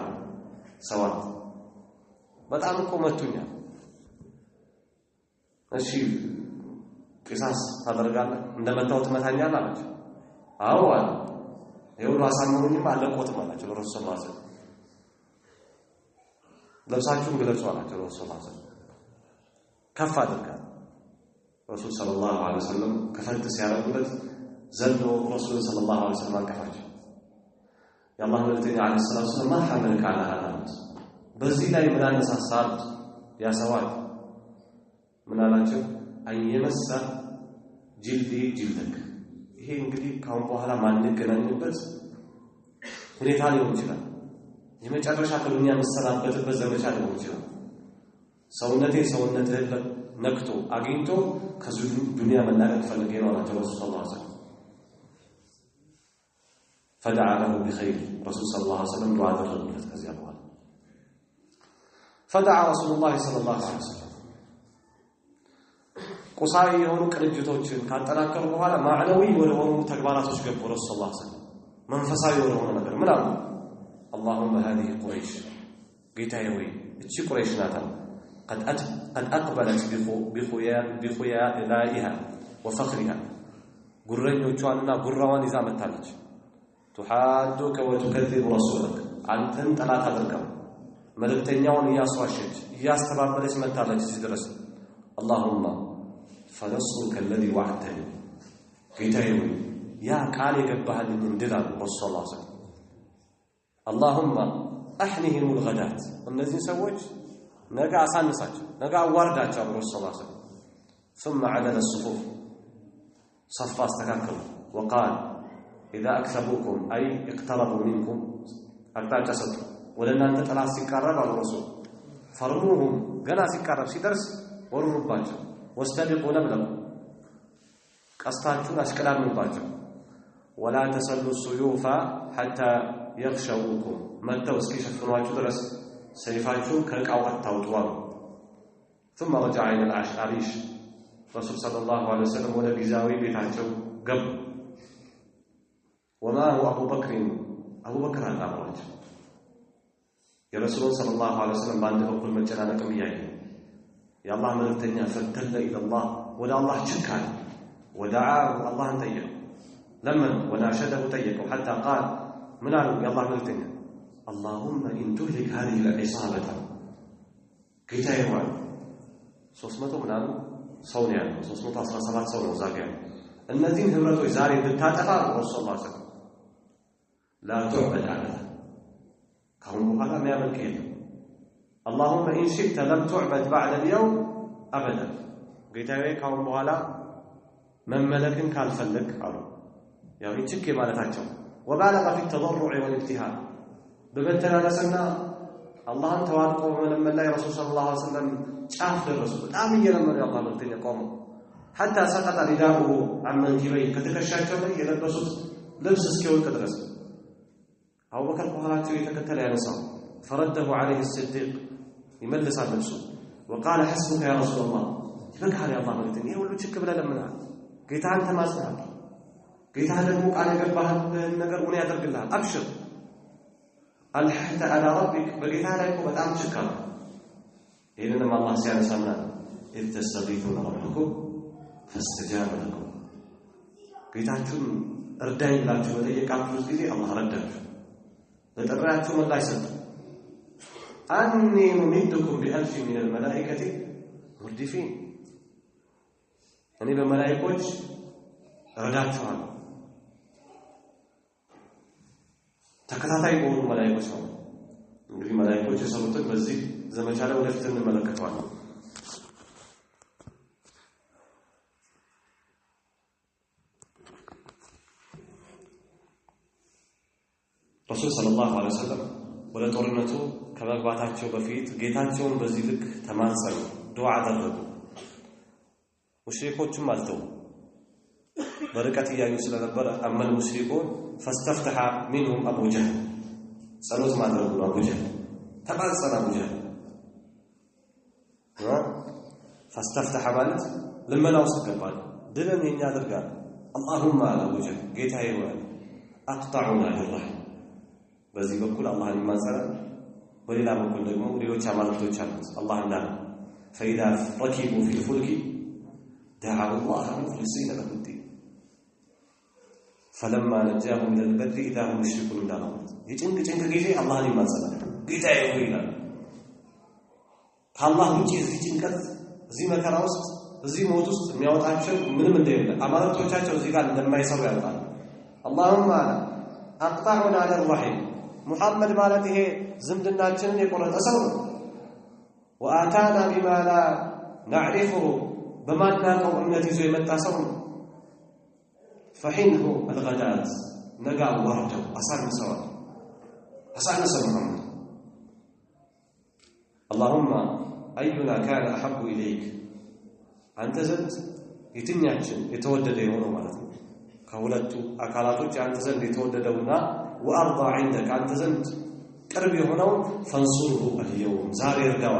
ሰዋት በጣም እኮ መቱኛል እሺ ቂሳስ ታደርጋለህ እንደመታው ትመታኛለህ አላቸው አዎ አለ ይሁን አሳምሩኝም አለቆትም አላቸው ረሱል ሰለላሁ ዐለይሂ ወሰለም ለብሳችሁም ግለጹ አላቸው ረሱል ሰለላሁ ዐለይሂ ወሰለም ከፍ አድርጋ ረሱል ሰለላሁ ዐለይሂ ወሰለም ከፈት ሲያረጉለት ዘንዶ ረሱል ሰለላሁ ዐለይሂ ወሰለም አንቀፋቸው የአላህ መልእክተኛ ዐለይሂ ሰላቱ ወሰለም ማሐመድ ካለ አላሉት በዚህ ላይ ምን አነሳሳል ያሰዋል ምን አላቸው አየመሳ ጅልዲ ጅልደክ ይሄ እንግዲህ ካሁን በኋላ ማንገናኝበት ሁኔታ ሊሆን ይችላል የመጨረሻ ከዱንያ መሰናበትበት ዘመቻ ሊሆን ይችላል ሰውነትህ ነክቶ አግኝቶ ከዚህ ዱንያ መናገር ፈልጌ ነው አላቸው ረሱል ሰለላሁ ዐለይሂ ወሰለም فدعا له بخير رسول صلى الله عليه وسلم دعاء الرجل كذا بقى فدعا رسول الله صلى الله عليه وسلم ቁሳዊ የሆኑ ቅንጅቶችን ካጠናከሩ በኋላ ማዕናዊ ወደሆኑ ተግባራቶች ገቡ ረሱል ሰለላሁ ዐለይሂ ወሰለም መንፈሳዊ ወደሆነ ነገር ምን አሉ اللهم هذه قريش ጌታዬ ሆይ እቺ ቁረይሽ ናት قد أقبلت بخيلائها وفخرها ጉረኞቿንና ጉራዋን ይዛ መጣለች تحادك وتكذب رسولك አንተን ጠላት አድርገው መልእክተኛውን እያስዋሸች እያስተባበለች መጣለች ሲደርስ اللهم فنصرك الذي وعدتني ጌታዬ ያ ቃል የገባህልኝ እንድላል ረሱል ሰለላሁ ዐለይሂ ወሰለም اللهم احنهم الغدات እነዚህ ሰዎች ነገ አሳንሳቸው ነገ አዋርዳቸው ረሱል ሰለላሁ ዐለይሂ ወሰለም ثم عدل الصفوف صف استكاكل وقال اذا اكثبوكم اي اقتربوا منكم አቅጣጫ ሰጡ ወደ እናንተ ጠላት ሲቃረብ አሉ ረሱል ፈርሙሁም ገና ሲቃረብ ሲደርስ ወሩባቸው واستبقوا نبلغ قصتاچون اشكلامባቸው ولا تسلوا السيوف حتى يغشوكم መተው እስኪሸፍኗችሁ ድረስ ሰይፋችሁን ከዕቃው አታውጡ ثم رجع الى العريش رسول صلى الله عليه وسلم ወደ ጊዜያዊ ቤታቸው ገቡ وما هو ابو بكر አላማቸው የረሱል صلى الله عليه وسلم ባንድ በኩል መጨናነቅም ያየ يا الله ملتني فتل إلى الله ولا الله شكر ودعاه الله تيّق لما وناشده تيّق حتى قال منعه يا الله ملتني اللهم إن تهلك هذه العصابة كيتا يوان سوسمته منعه صون يعني سوسمته أصلا صلاة صون وزاق يعني الذين هبرتوا إزاري بالتاتفة رسول الله صلى الله عليه وسلم لا تعبد أبدا كونه هذا ما يعمل كيف اللهم إن شئت لم تعبد بعد اليوم أبدا ጌታዬ ካሁን በኋላ መመለክን ካልፈለክ አሉ ያው ይችክ ማለታቸው وبالغ في التضرع والابتهال በመተናነስና አላህን ተዋድቆ መለመን ላይ ረሱል ሰለላሁ ዐለይሂ ወሰለም ጫፍ ደረሱ በጣም እየለመኑ አላህ መልእክተኛ ቆሙ حتى سقط رداؤه عن منكبيه ከተከሻቸው ላይ የለበሱት ልብስ እስኪወልቅ ድረስ አቡበከር በኋላቸው የተከተለ ያነሳው فرده عليه الصديق يملس على نفسه وقال حسبك يا رسول الله يبقى يا الله ملتني يقول له ችክ ብለ ለምናል ጌታን ተማጽናል ጌታ ደግሞ ቃል የገባህን ነገር ምን ያደርግልሃል አብሽር አልሐተ على ربك በጌታ ላይ በጣም ችካል ይሄንንም አላህ ሲያነሳና إذ تستغيثون ربكم فاستجاب لكم ጌታችሁን እርዳኝ ብላችሁ በጠየቃችሁት ጊዜ አላህ ረዳችሁ ለጠራችሁ ምላሽ ሰጠ أني ممدكم ب1000 من الملائكة ሙርዲፊን እኔ በመላእክቶች ረዳቸዋለሁ ተከታታይ በሆኑ መላእክቶች ነው እንግዲህ መላእክቶች የሰሩትን በዚህ ዘመቻ ላይ ወደፊት እንመለከተዋለን ረሱል ሰለላሁ ዐለይሂ ወሰለም ወደ ጦርነቱ ከመግባታቸው በፊት ጌታቸውን በዚህ ልክ ተማጸኑ ዱዓ አደረጉ ሙሽሪኮችም አልተው በርቀት ያዩ ስለነበር አመል ሙሽሪኮን فاستفتح منهم ابو جهل ጸሎት ማድረጉ አቡ ጀህል ተማጸነ አቡ ጀህል فاستفتح ማለት ለመናው ሰገባል ድልን የኛ አድርጋል اللهم على ابو جهل ጌታዬ ሆይ اقطعنا بالرحم በዚህ በኩል አላህን ማጸረ በሌላ በኩል ደግሞ ሌሎች አማልክቶች አሉት አላህ እንዳለ فاذا ركبوا في الفلك دعوا الله مخلصين له الدين فلما نجاهم من البر اذا هم يشركون بالله يጭንቅ ጊዜ አላህን ማጸረ ጌታዬ ሆይ ይላል ከአላህ ውጪ እዚህ ጭንቀት እዚህ መከራ ውስጥ እዚህ ሞት ውስጥ የሚያወጣቸው ምንም እንደሌለ አማልክቶቻቸው እዚህ ጋር እንደማይሰሩ ያውቃል اللهم اقطعنا على الرحم محمد ማለት ይሄ ዝምድናችንን የቆረጠ ሰው ነው واتانا بما لا نعرفه በማናውቀው እምነት ይዞ የመጣ ሰው ነው فحينه الغدات نجا ورده أسانسوا محمد اللهم أينا كان أحب إليك أنت زنت يتنياችን የተወደደ የሆነው ማለት ነው ከሁለቱ አካላቶች አንተ ዘንድ የተወደደውና وأرضى عندك أنت زنت ቅርብ የሆነው فانصره اليوم ዛሬ እርዳው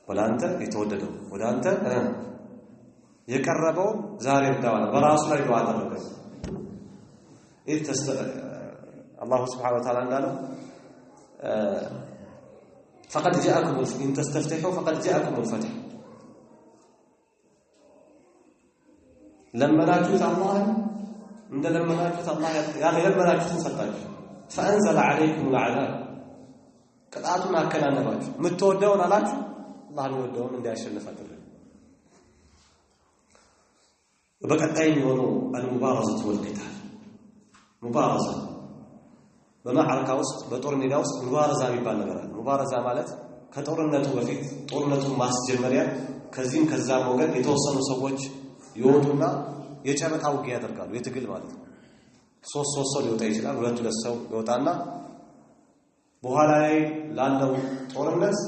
ወላንተ የተወደደው ወላንተ የቀረበው ዛሬ እርዳው በራሱ ላይ ዱዓ አደረገ الله سبحانه وتعالى قال فقد جاءكم إن تستفتحوا فقد جاءكم الفتح لما ناجوت الله لما ناجوت الله يعني لما ناجوت سطاج فأنزل عليكم العذاب قطعتنا كنا نباج متودون አላችሁ الله የሚወደውን እንዲያሸንፍ አደረገ በቀጣይ የሚሆነው المبارزة والقتال مبارزة በማዕረካ ውስጥ በጦር ሜዳ ውስጥ ሙባረዛ የሚባል ነገር አለ ሙባረዛ ማለት ከጦርነቱ በፊት ጦርነቱን ማስጀመሪያ ከዚህም ከዛም ወገን የተወሰኑ ሰዎች ይወጡና የጨበጣ ውጊያ ያደርጋሉ የትግል ማለት ነው ሶስት ሰው ሊወጣ ይችላል ሁለት ሰው ይወጣና በኋላ ላይ ላለው ጦርነት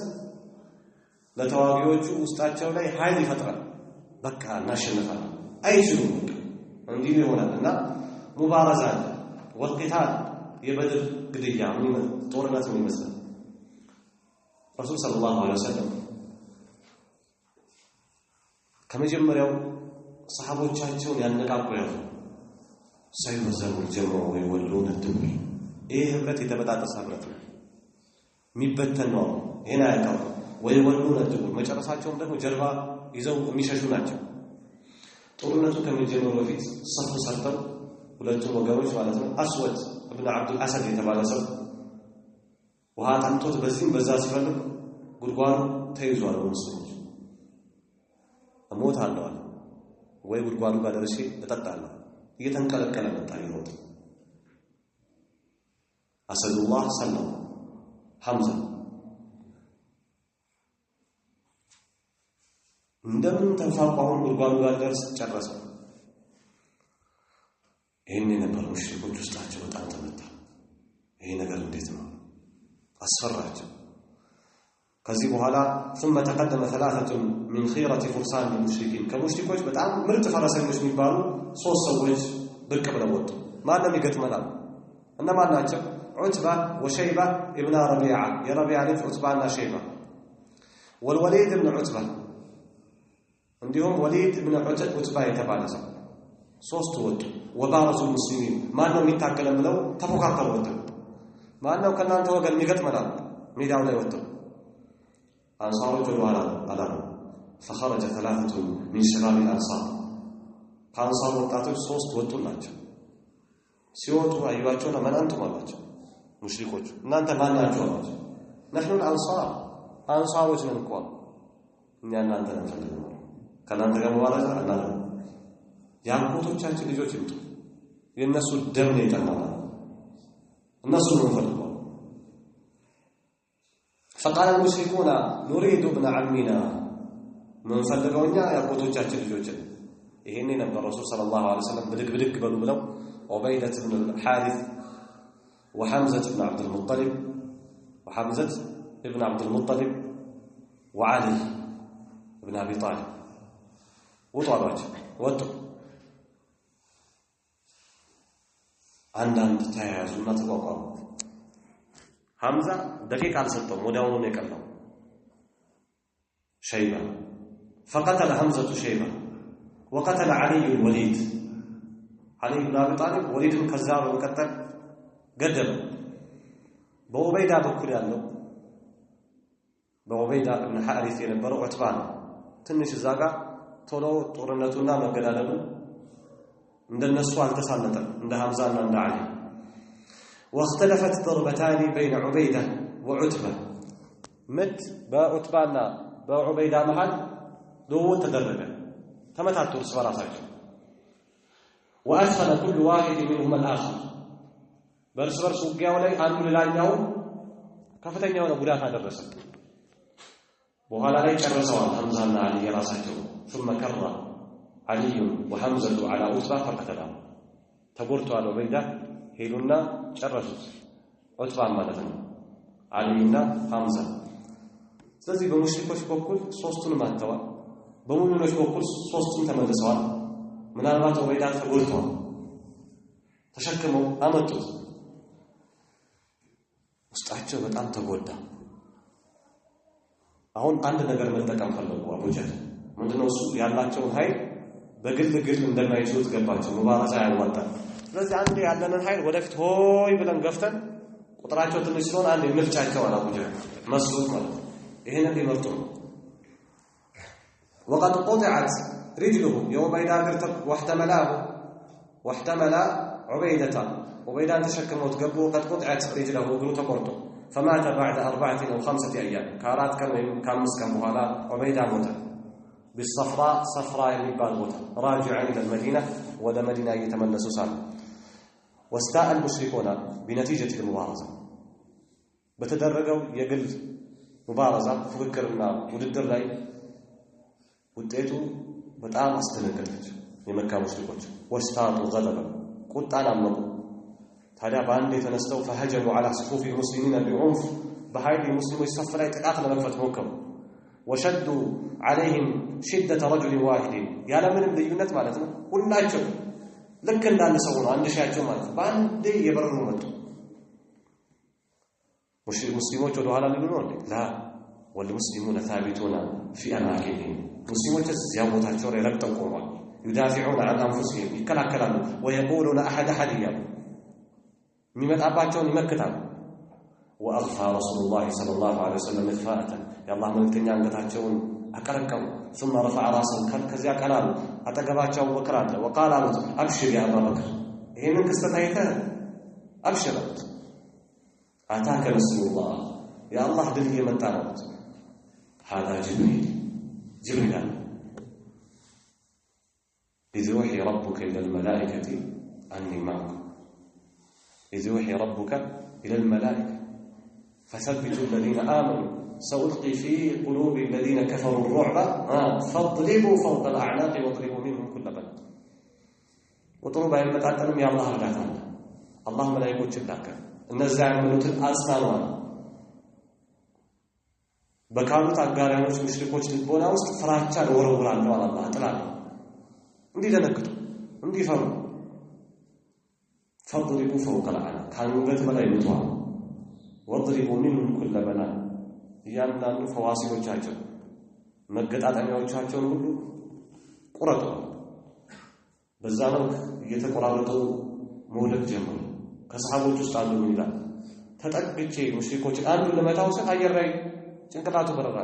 ለተዋጊዎቹ ውስጣቸው ላይ ኃይል ይፈጥራል በቃ እናሸንፋለን አይችሉም እንዲህ ይሆናልና ሙባረዛ ወልቂታል የበድር ግድያ ጦርነት ምን ይመስላል ረሱል ሰለላሁ ዐለይሂ ወሰለም ከመጀመሪያው ሰሃቦቻቸውን ያነቃቁያሉ ሳይወዘኑ ጀምሮ ወይ ወሉን ድብር ይሄ ህብረት የተበጣጠሰ ህብረት ነው የሚበተን ነው ይሄን አያውቁ ወይ ወሉን ድብር መጨረሻቸውም ደግሞ ጀርባ ይዘው የሚሸሹ ናቸው ጦርነቱ ከመጀመሩ በፊት ሰፉ ሰርተው ሁለቱም ወገኖች ማለት ነው አስወድ ابن عبد الاسد የተባለ ሰው ውሃ ታንቶት በዚህም በዛ ሲፈልግ ጉድጓዱ ተይዟል ወንሶች እሞታለሁ ወይ ጉድጓዱ ጋር ደርሼ እጠጣለሁ እየተንቀለቀለ መጣ ይሮጥ አሰዱላህ ሰለላሁ ሐምዛ እንደምን ተፋቋውን ጉድጓዱ ጋር ደርስ ጨረሰ ይሄን ነበር ሙሽሪኮች ውስጣቸው በጣም ተመታ ይሄ ነገር እንዴት ነው አስፈራቸው ከዚህ በኋላ ثم تقدم ثلاثه من خيره فرسان المشركين ከሙሽሪኮች በጣም ምርጥ ፈረሰኞች የሚባሉ ሶስት ሰዎች ብቅ ብለው ወጡ ማንም ይገጥመናል እነማን ናቸው ዑትባ ወሸይባ ابن ربيعه የረቢዓ ልጅ ዑትባና ሸይባ والوليد بن عتبه እንዲሁም ወሊድ ابن ዑትባ የተባለ ሰው ሶስት ወጡ ወባረሱ ሙስሊሚን ማነው የሚታገለን ብለው ተፎካከሩ ወጡ ማነው ከናንተ ወገን የሚገጥመናል ሜዳው ላይ ወጡ አንሳሮች ወደኋላ አላሉ فخرج ثلاثه من شباب الانصار ከአንሳር ወጣቶች ሶስት ወጡላቸው ሲወጡ አዩዋቸውና ማን አንቱ አሏቸው ሙሽሪኮች እናንተ ማን ናችሁ አሏቸው نحن الانصار አንሳሮች ነን እኮ እኛ እናንተ ነን ፈልገው ከናንተ ጋር መዋላጅ አናደርግ ያንቆቶቻችን ልጆች ይምጡ የነሱ ደም ነው የጠማው እነሱ ነው ፈልገው فقال المشركون نريد ابن عمنا من ፈልገውኛ ያንቆቶቻችን ልጆች ይሄኔ ነበር ረሱል ሰለላሁ ዐለይሂ ወሰለም ብድግ በሉ ብለው ዑበይደህ ብን الحارث وحمزة بن عبد المطلب وعلي بن أبي طالب وطوا عندهم تيازونا تقوقعوا حمزة دقيقة على سلطة وداونون يكلم شيبة فقتل حمزة شيبة وقتل علي الوليد علي بن أبي طالب وليد كذاب وقتل قدم بعبيدة بكل ያለው በዑበይዳ ኢብኑ ሐሪስ የነበረው ዑትባ ነው ትንሽ ዛጋ ቶሎ ጦርነቱና መገዳደሉ እንደነሱ አልተሳለጠም እንደ ሐምዛና እንደ አሊ واختلفت ضربتان بين عبيدة وعتبة مت بعتبانا بعبيدة مهل دو تدرج تمتعت رسول الله وأدخل كل واحد منهما الآخر برس ውጊያው ላይ አንዱ ሌላኛው ከፍተኛ የሆነ ጉዳት አደረሰ በኋላ ላይ ጨረሰዋል ሐምዛና አሊ የራሳቸው ثم كر علي وحمزة على عتبة فقتله ተጎድቷል ዑበይዳ ሄዱና ጨረሱት ዑትባ ማለት ነው አሊና ሐምዛ ስለዚህ በሙሽሪኮች በኩል ሶስቱን ማተዋል በሙእሚኖች በኩል ሶስቱን ተመልሰዋል ምናልባት ዑበይዳ ተጎድቷል ተሸክመው አመጡት ውስጣቸው በጣም ተጎዳ አሁን አንድ ነገር መጠቀም ፈለጉ አቡጀህል ምንድነው እሱ ያላቸውን ኃይል በግል እንደማይችሉት ገባቸው ሙባረዛ ያልወጣ ስለዚህ አንድ ያለንን ኃይል ወደፊት ሆይ ብለን ገፍተን ቁጥራቸው ትንሽ ስለሆነ አንድ ምርጫቸው አቡጀህል መስሉት ማለት ይሄን እንዲመርጡ وقد قطعت رجله يومئذ واحتمل عبيدة وبيدان تشكموا تقبوا قد قطعت رجله وقلوا تقرطوا فمات بعد 4 أو 5 أيام كارات كان مسكن بهالا وبيدا موتا بالصفراء صفراء يبال موتا راجعا إلى المدينة ودا مدينة يتملسوا سالم واستاء المشركون بنتيجة المبارزة بتدرجوا يقل مبارزة فكرنا وددر لي وديتوا بتعام استنقلت የመካ ሙስሊሞች واستاءوا غضبا ቁጣን አመቁ ታዲያ ባንዴ ተነስተው فهجموا على صفوف المسلمين بعنف በኃይል ሙስሊሞች ሰፍ ላይ ጥቃት ለመክፈት ሞከሩ وشدوا عليهم شدة رجل واحد ያለምንም ልዩነት ማለት ነው ሁላቸው ልክ እንዳለ ሰው ነው አንድ ሻያቸው ማለት ባንዴ የበረሩ መጡ ሙስሊሞች ወደ ኋላ ሊሉ ነው ላ والمسلمون ثابتون في أماكنهم ሙስሊሞች እዚያ ቦታቸው ላይ ረግጠው ቆመዋል يدافعون عن أنفسهم يكلاكلون ويقولون أحد يا ميمطاباچون يمكتال واغفى رسول الله صلى الله عليه وسلم إخفاءة يا الله ملكتኛ አንገታቸውን አቀረቀሙ ثم رفع راسه ከዚያ ቀላሉ አጠገባቸው በክር አለ وقال ابشر يا ابا بكر ይሄንን ክስተት አይተህ አብሽር አታከ رسول الله يا الله ድል እየመጣ ነው هذا جبريل إذ يوحي ربك إلى الملائكة أني معكم إذ يوحي ربك إلى الملائكة فثبتوا الذين آمنوا سألقي في قلوب الذين كفروا الرعب فاضربوا فوق الأعناق واضربوا منهم كل بنات وطلبوا أن يتعلم يا الله رجعتنا الله ملائكة جلاك النزع منوت الأسنان بكانوا تأجارينوش مشركوش للبونا وست فراتشان وروران على الله تعالى እንዲህ ደነግጡ እንዲህ ፈሩ فضربوا فوق الأعناق كانوا በተበላይ ምቷል وضربوا منهم كل بنان ያንዳንዱ ፈዋሲሎቻቸው መገጣጣሚያዎቻቸውን ሁሉ ቁረጡ በዛ ነው እየተቆራረጡ መውለቅ ጀመሩ ከሰሃቦች ውስጥ አንዱ ይላል ተጠቅቼ ሙሽሪኮች አንዱ ለመታው ሰው አየር ላይ ጭንቅላቱ በረራ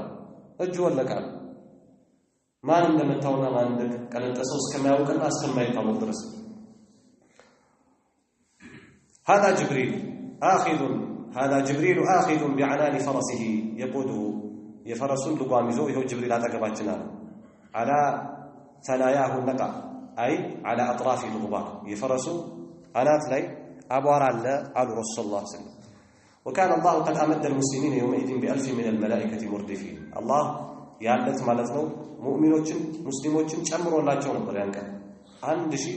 እጁ ወለቀ ማን እንደመታውና ማን እንደቀለጠሰው እስከማያውቅና እስከማይታወቅ ድረስ هذا جبريل آخذ بعنان فرسه يقوده የፈረሱን ልጓም ይዞ ይሄው ጅብሪል አጠገባችን አለ على ثناياه النقع أي على أطراف الغبار يفرسوا أنات لي أبوار على رسول الله صلى الله عليه وسلم وكان الله قد أمد المسلمين يومئذ بألف من الملائكة مردفين الله يعلت مالتنا مؤمنوችን ሙስሊሞችን ጨምሮላቸው ነበር ያን ቀን አንድ ሺህ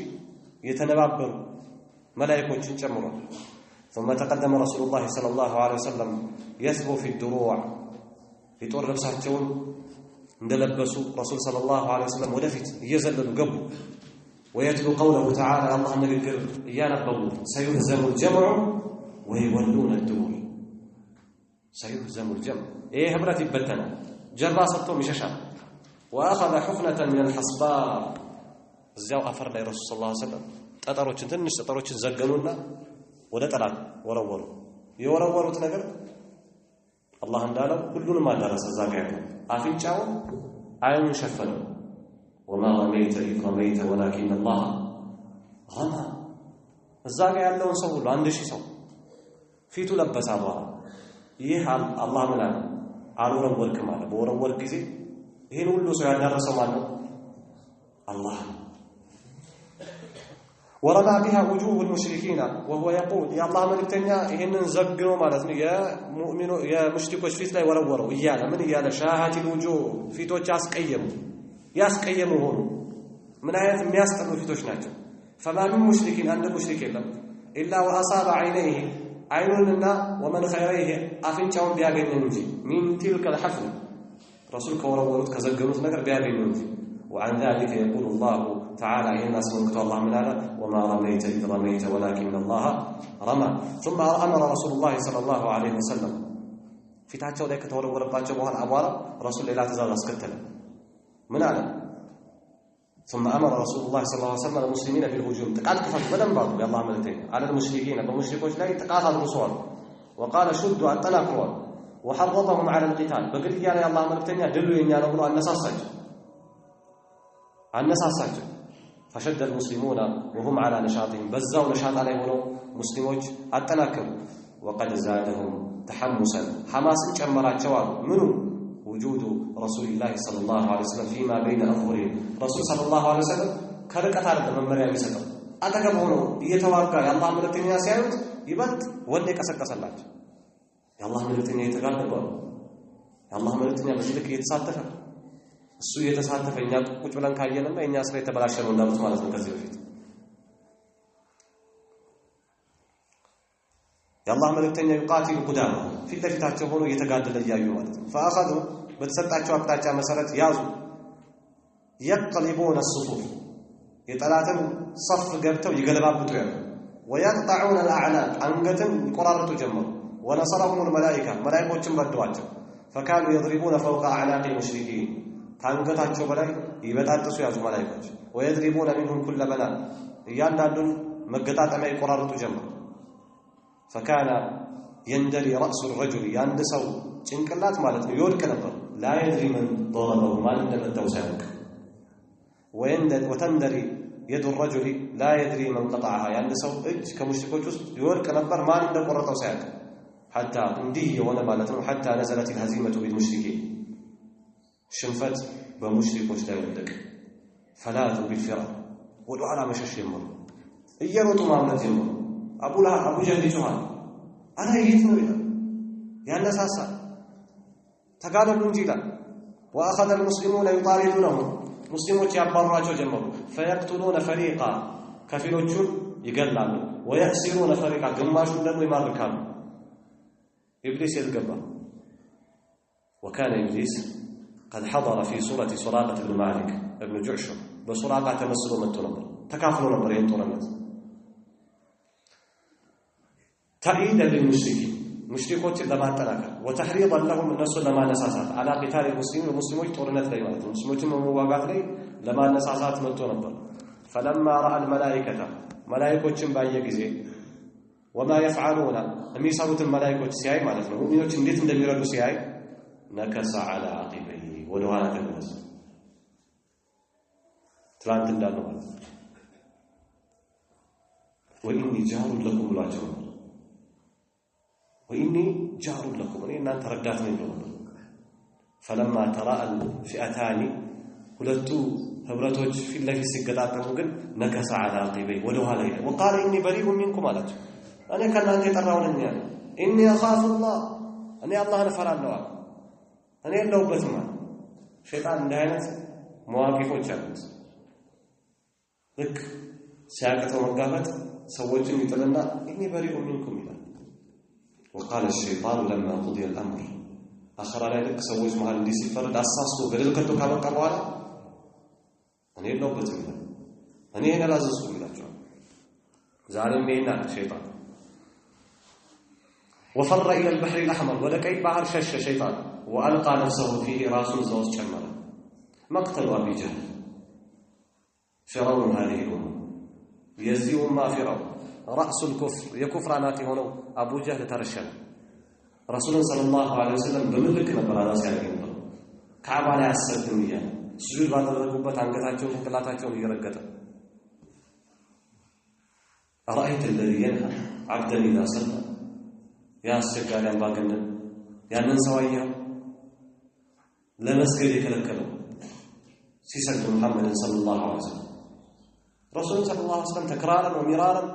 የተነባበሩ መላእክቶችን ጨምሮ ثم تقدم رسول الله صلى الله عليه وسلم يثبو في الدروع في طور ልብሳቸውን እንደለበሱ رسول صلى الله عليه وسلم ወደፊት እየዘለሉ ገቡ ويتلو قوله تعالى الله ንግግር እያነበቡ سيهزم الجمع ويولون الدبر سيهزم الجمع ايه ህብረት ይበተናል ጀርባ ሰጥቶ ይሸሻል واخذ حفنه من الحصباء እዚያው አፈር ላይ ረሱል ሰለላሁ ዐለይሂ ወሰለም ጠጠሮችን ትንሽ ጠጠሮችን ዘገኑና ወደ ጠላት ወረወሩ የወረወሩት ነገር አላህ እንዳለው ሁሉንም አዳረሰ ዛጋይ አፍንጫው አይኑን ሸፈነው وما رميت إذ رميت ولكن الله رمى الزاغي ያለውን ሰው ሁሉ አንድ ሺህ ሰው ፊቱ ለበሰ አላህ ይህ አላህ ምን አለ አልወረወርክም አለ በወረወርክ ጊዜ ይሄን ሁሉ ሰው ያዳረሰው ማለት ነው الله ورمى بها وجوه المشركين وهو يقول يا الله ملكتنيا ይሄንን ዘግኖ ማለት ነው የሙእሚኑ የሙሽሪኮች ፊት ላይ ወረወረው እያለ ምን እያለ ሻሃት الوجوه ፊቶች ያስቀየሙ ሆኑ ምን አይነት የሚያስጠሉ ፊቶች ናቸው فما من مشرك عند مشرك የለም الا واصاب عينيه አይኑንና ومن خيره አፍንጫውን ቢያገኝ እንጂ من تلك الحفل رسول كورورت كزغنوت ነገር ቢያገኙ እንጂ وعن ذلك يقول الله تعالى إن اسمك الله من هذا وما رميت إذ رميت ولكن الله رمى ثم أمر رسول الله صلى الله عليه وسلم في تاچو ላይ ከተወረወረባቸው በኋላ አቧራ ረሱል ሌላ ትእዛዝ አስከተለ ምን አለ ثم أمر رسول الله صلى الله عليه وسلم المسلمين بالهجوم تقال كفر بدن بعض الله ملتين على المشركين በሙሽሪኮች ላይ ጥቃት አድርሰዋል وقال شدوا አጠናክረዋል وحرضهم على القتال በግድያ ላይ አላህ መልእክተኛ ድሉ የኛ ነው ብሎ አነሳሳቸው فشد المسلمون وهم على نشاطهم بزاو نشاط عليه ሆነው ሙስሊሞች አጠናከሩ وقد زادهم تحمسا حماس ጨመራቸው አሉ ምኑ وجود رسول الله صلى الله عليه وسلم فيما بين أظهرهم رسول صلى الله عليه وسلم كرقت على መመሪያ የሚሰጠው አጠገብ ሆኖ እየተዋጋ የአላህ መልእክተኛ ሲያዩት ይበልጥ ወንድ ይቀሰቀሰላቸው የአላህ መልእክተኛ የተጋለጠው የአላህ መልእክተኛ በዚህ ልክ እየተሳተፈ እሱ እየተሳተፈኛ ቁጭ ብለን ካየንና የኛ ስራ የተበላሸ ነው እንዳሉት ማለት ነው ከዚህ በፊት የአላህ መልእክተኛ ይቃቲሉ ቁዳማ ፊት ለፊታቸው ሆኖ እየተጋደለ ያዩ ማለት ነው فاخذوا በተሰጣቸው አቅጣጫ መሰረት ያዙ يقلبون الصفوف የጠላትን صف ገብተው ይገለባብጡ ያሉ ويقطعون الاعناق አንገትን ይቆራርጡ ጀመሩ ونصرهم الملائكه መላእክቶችም ረዷቸው فكانوا يضربون فوق اعناق المشركين ታንገታቸው በላይ ይበጣጥሱ ያዙ መላእክቶች ويضربون منهم كل بنان እያንዳንዱን መገጣጠሚያ ይቆራርጡ ጀመሩ فكان يندري رأس الرجل عند سو ጭንቅላት ማለት ነው ይወድቅ ነበር لا يدري من ضربه ما እንደመታው ሳይሆን وتندري يد الرجل لا يدري من قطعها عند سو እጅ ከሙሽሪኮች ውስጥ ይወድቅ ነበር ማን እንደቆረጠው ሳይሆን حتى እንዲህ የሆነ ማለት ነው حتى نزلت الهزيمة بالمشركين ሽንፈት በሙሽሪኮች ላይ ወደቀ فلاذوا بالفرار ወደኋላ መሸሽ ጀመሩ እየሮጡ ማምለጥ ጀመሩ አቡ ጀህል ይጮሃል አላ የት ነው ይላል ያነሳሳ ተጋደሉ እንጂ ይላል واخذ المسلمون يطاردونه ሙስሊሞች ያባሯቸው ጀመሩ فيقتلون فريقا ከፊሎቹን ይገላሉ ويأسرون فريقا ግማሹን ደግሞ ይማርካሉ ኢብሊስ የልገባ وكان ابليس قد حضر في صورة سراقة بن مالك ابن جعشم بسراقة تمثله متو نبر تكافلوا نبر ينطرنت تأييدا للمشركين مشركوت لما تناكر وتحريضا لهم الناس لما نساسات على قتال المسلمين والمسلمين طورنت لي مالت المسلمين مواقات لي لما نساسات متو نبر فلما رأى الملائكة ملائكوتشن بايه غزي وما يفعلون የሚሰሩት الملائكوت ሲያይ ማለት ነው ሙእሚኖች እንዴት እንደሚረዱ ሲያይ نكس على عقبيه ወደኋላ ተመለሰ ትላንት እንዳለው ማለት ወኢኒ ጃሩ ለኩም ብላቸው ወኢኒ ጃሩ ለኩም እኔ እናንተ ረዳት ነኝ ብለው فلما تراءى الفئتان ሁለቱ ህብረቶች ፊት ለፊት ሲገጣጠሙ ግን ነከሰ على عقبيه ወደ ኋላ ሄደ وقال اني بريء منكم አላቸው እኔ ከናንተ የጠራው ነኝ ያለ اني اخاف الله እኔ አላህን እፈራለሁ እኔ የለሁበትም ሸይጣን እንደ አይነት መዋቂፎች አሉት ልክ ሲያቀተው መጋፈጥ ሰዎችን ይጥልና اني بريء منكم ይላል وقال الشيطان لما قضي الامر አኺራ ላይ ልክ ሰዎች መሃል እንዲሲፈረድ አሳስቶ ገደል ከቶ ካበቃ በኋላ እኔ የለሁበትም ይላል እኔ አላዘዝኩም ይላቸዋል ዛሬም ይሄና ሸይጣን وفر الى البحر الاحمر ولقي بحر شش شيطان والقى نفسه فيه راس زوج جمر مقتل ابي جهل فرعون هذه الامه يزيو ما فرعون راس الكفر يكفر ناتي هنا ابو جهل ترشل رسول صلى الله عليه وسلم بملك ነበር አላስ ያገኘው ካባ ላይ አሰግም ይያል ስጁድ ባደረጉበት አንገታቸውን ጭንቅላታቸውን እየረገጠ አራአይተ الذي ينهى عبدا اذا صلى يا አስቸጋሪ አምባገነን ያንን ሰውዬ ለመስገድ የከለከለው ሲሰግድ መሐመድ ሰለላሁ ዐለይሂ ወሰለም ረሱል ሰለላሁ ዐለይሂ ወሰለም ተክራራን ወሚራራን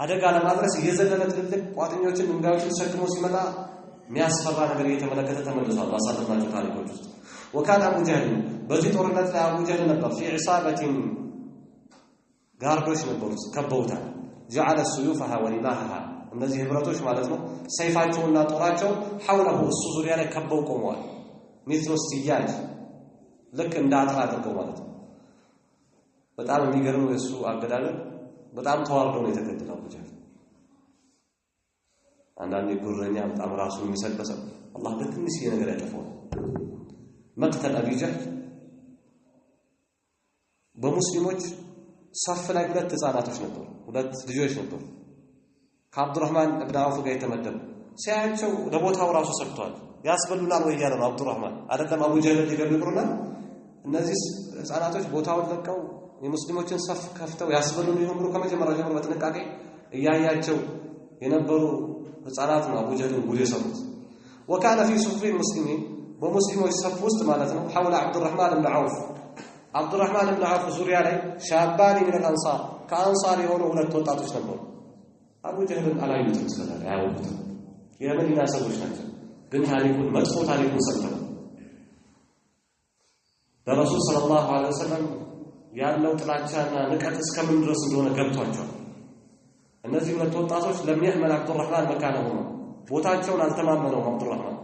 አደጋ ለማድረስ እየዘለለ ትልልቅ ቋጥኞችን ድንጋዮችን ሸክሞ ሲመጣ የሚያስፈራ ነገር እየተመለከተ ተመልሷል ባሳለፍናቸው ታሪኮች ውስጥ وكان ابو جهل በዚህ ጦርነት ላይ አቡ ጀህል ነበር في عصابه ጋርዶች ነበሩት ከበውታል جعل السيوفها ورماحها እነዚህ ህብረቶች ማለት ነው ሰይፋቸውና ጦራቸው حوله እሱ ዙሪያ ላይ ከበው ቆመዋል مثل السياج ልክ እንደ አጥር አድርገው ማለት ነው በጣም የሚገርም እሱ አገዳደል በጣም ተዋርዶ ነው የተገደለው አቡ ጀህል አንዳንዴ ጉረኛ በጣም ራሱን የሚሰበሰብ አላህ በትንሽ ነገር ያጠፋው መቅተል አቢ ጀህል በሙስሊሞች ሰፍ ላይ ሁለት ህፃናቶች ነበሩ ሁለት ልጆች ነበሩ ከአብዱራህማን ኢብኑ አውፍ ጋር የተመደቡ ሲያያቸው ለቦታው ራሱ ሰጥቷል ያስበሉናል ወይ ያለው አብዱራህማን አይደለም አቡ ጀህል ሊገርምሩና እነዚህ ህፃናቶች ቦታውን ለቀው የሙስሊሞችን ሰፍ ከፍተው ያስበሉን ይሆኑ ከመጀመሪያው ጀምሮ በጥንቃቄ እያያቸው የነበሩ ህፃናት ነው አቡ ጀህልን ጉድ የሰሩት وكان في صف المسلمين ومسلمون صف ውስጥ ማለት ነው حول عبد الرحمن بن عوف عبد الرحمن بن عوف ዙሪያ ላይ شابان من الانصار ከአንሳር የሆኑ ሁለት ወጣቶች ነበሩ አቡ ጀህልን አላዩትም ስለታለ ያውቁት የመዲና ሰዎች ናቸው ግን ታሪኩን መጥፎ ታሪኩን ሰምተው በረሱል ሰለላሁ ዐለይሂ ወሰለም ያለው ጥላቻና ንቀት እስከምን ድረስ እንደሆነ ገብቷቸዋል እነዚህ ሁለት ወጣቶች ለሚያመል አብዱራህማን መካነው ነው ቦታቸውን አልተማመነው አብዱራህማን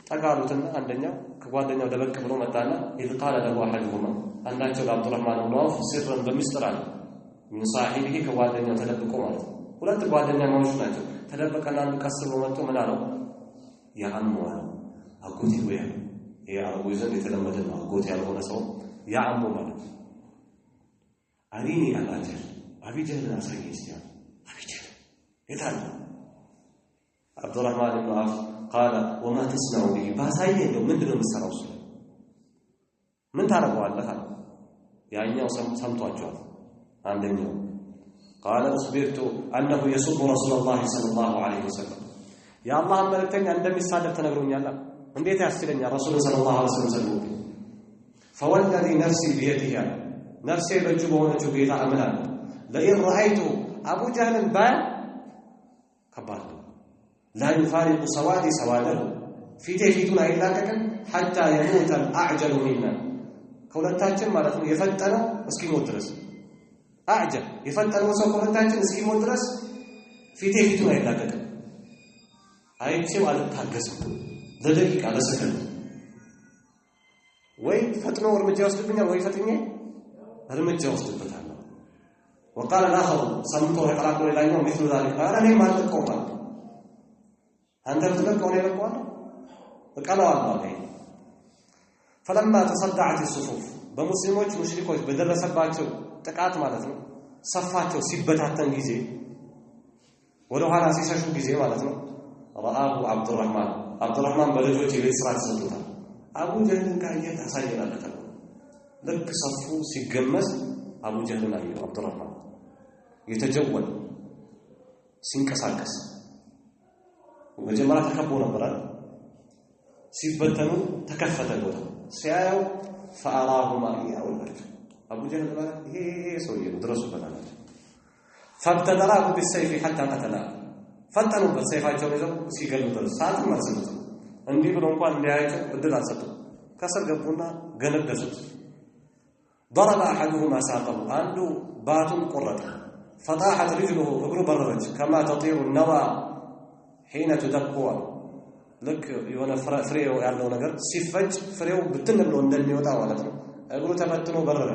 ተጋሩትና አንደኛው ከጓደኛው ደበቅ ብሎ መጣና ይልቃለ له احدهما አንዳቸው ለአብዱራህማን ነው ሲርን በሚስጥራል ምን صاحبه ከጓደኛው ተደብቆ ማለት ሁለት ጓደኛሞች ናቸው ተደበቀና ቀስ ብሎ መጥቶ ምን አለው ያአሙ አጎቴ ወይ ያአሙ ዘንድ የተለመደ ነው አጎቴ ያልሆነ ሰው ያአሙ ማለት አሪኒ አላጀር አቢ ጀህል አሳየኝ አቢ ጀህል የታለ አብዱራህማን ኢብኑ አውፍ قال وما تصنع به ባሳየኝ ነው ምንድነው የምትሰራው ምን ታረጋዋለህ ያኛው ሰምቷቸዋል አንደኛው قال اخبرت انه يسب رسول الله صلى الله عليه وسلم يا الله መልእክተኛ እንደሚሳደብ ተነግሮኛል እንዴት ያስችለኛል ረሱል ሰለላሁ ዐለይሂ ወሰለም فوالذي نفسي بيده نفسي በእጁ በሆነችው ጌታ አምናለሁ لئن رأيت ابو جهل با ከባድ لا يفارق سوادي سواده في تيفيتنا إلا كن حتى يموت الأعجل منا كولتاችን ማለት ነው የፈጠነው እስኪሞት ድረስ አዕጀል የፈጠነው ሰው ከሁለታችን እስኪሞት ድረስ ፊቴ ፊቱን አይላቀቅም አይቼው አልታገስም ለደቂቃ ለሰከንድ ወይ ፈጥኖ እርምጃ ወስድብኛል ወይ ፈጥኜ እርምጃ ወስድበታለሁ وقال الاخر سمعت وقرأت ሌላኛው مثل ذلك قال እኔ ማልቀው ማለት አንተ ብትለቀው ነው ያልቀዋል በቀላው አላህ فلما تصدعت الصفوف በሙስሊሞች ሙሽሪኮች በደረሰባቸው ጥቃት ማለት ነው ሰፋቸው ሲበታተን ጊዜ ወደ ኋላ ሲሸሹ ጊዜ ማለት ነው ረአሁ አብዱራህማን በልጆች የቤት ስራ ተሰጥቷል አቡ ጀህልን ካየ ታሳየናል ልክ ሰፉ ሲገመስ አቡ ጀህልን አየው አብዱራህማን የተጀወለ ሲንቀሳቀስ መጀመሪያ ተከቦ ነበር ሲበተኑ ተከፈተ ቦታ ሲያየው فأراهما يأولك أبو جهل قال هي سويه درسوا بنات فابتدراه بالسيف حتى قتله ፈጠኑ በሰይፋቸው ይዘው ሲገሉ ድረስ ሰዓትም አልሰጡትም እንዲህ ብሎ እንኳን እንዲያያቸው እድል አልሰጡም ከስር ገቡና ገነደሱት ضرب احدهما ساقه አንዱ ባቱን ቆረጠ فطاحت رجله እግሩ በረረች كما تطير النوى حين تدقوا ልክ የሆነ ፍሬው ያለው ነገር ሲፈጅ ፍሬው ብትን ብሎ እንደሚወጣ ማለት ነው እግሩ ተበትኖ በረረ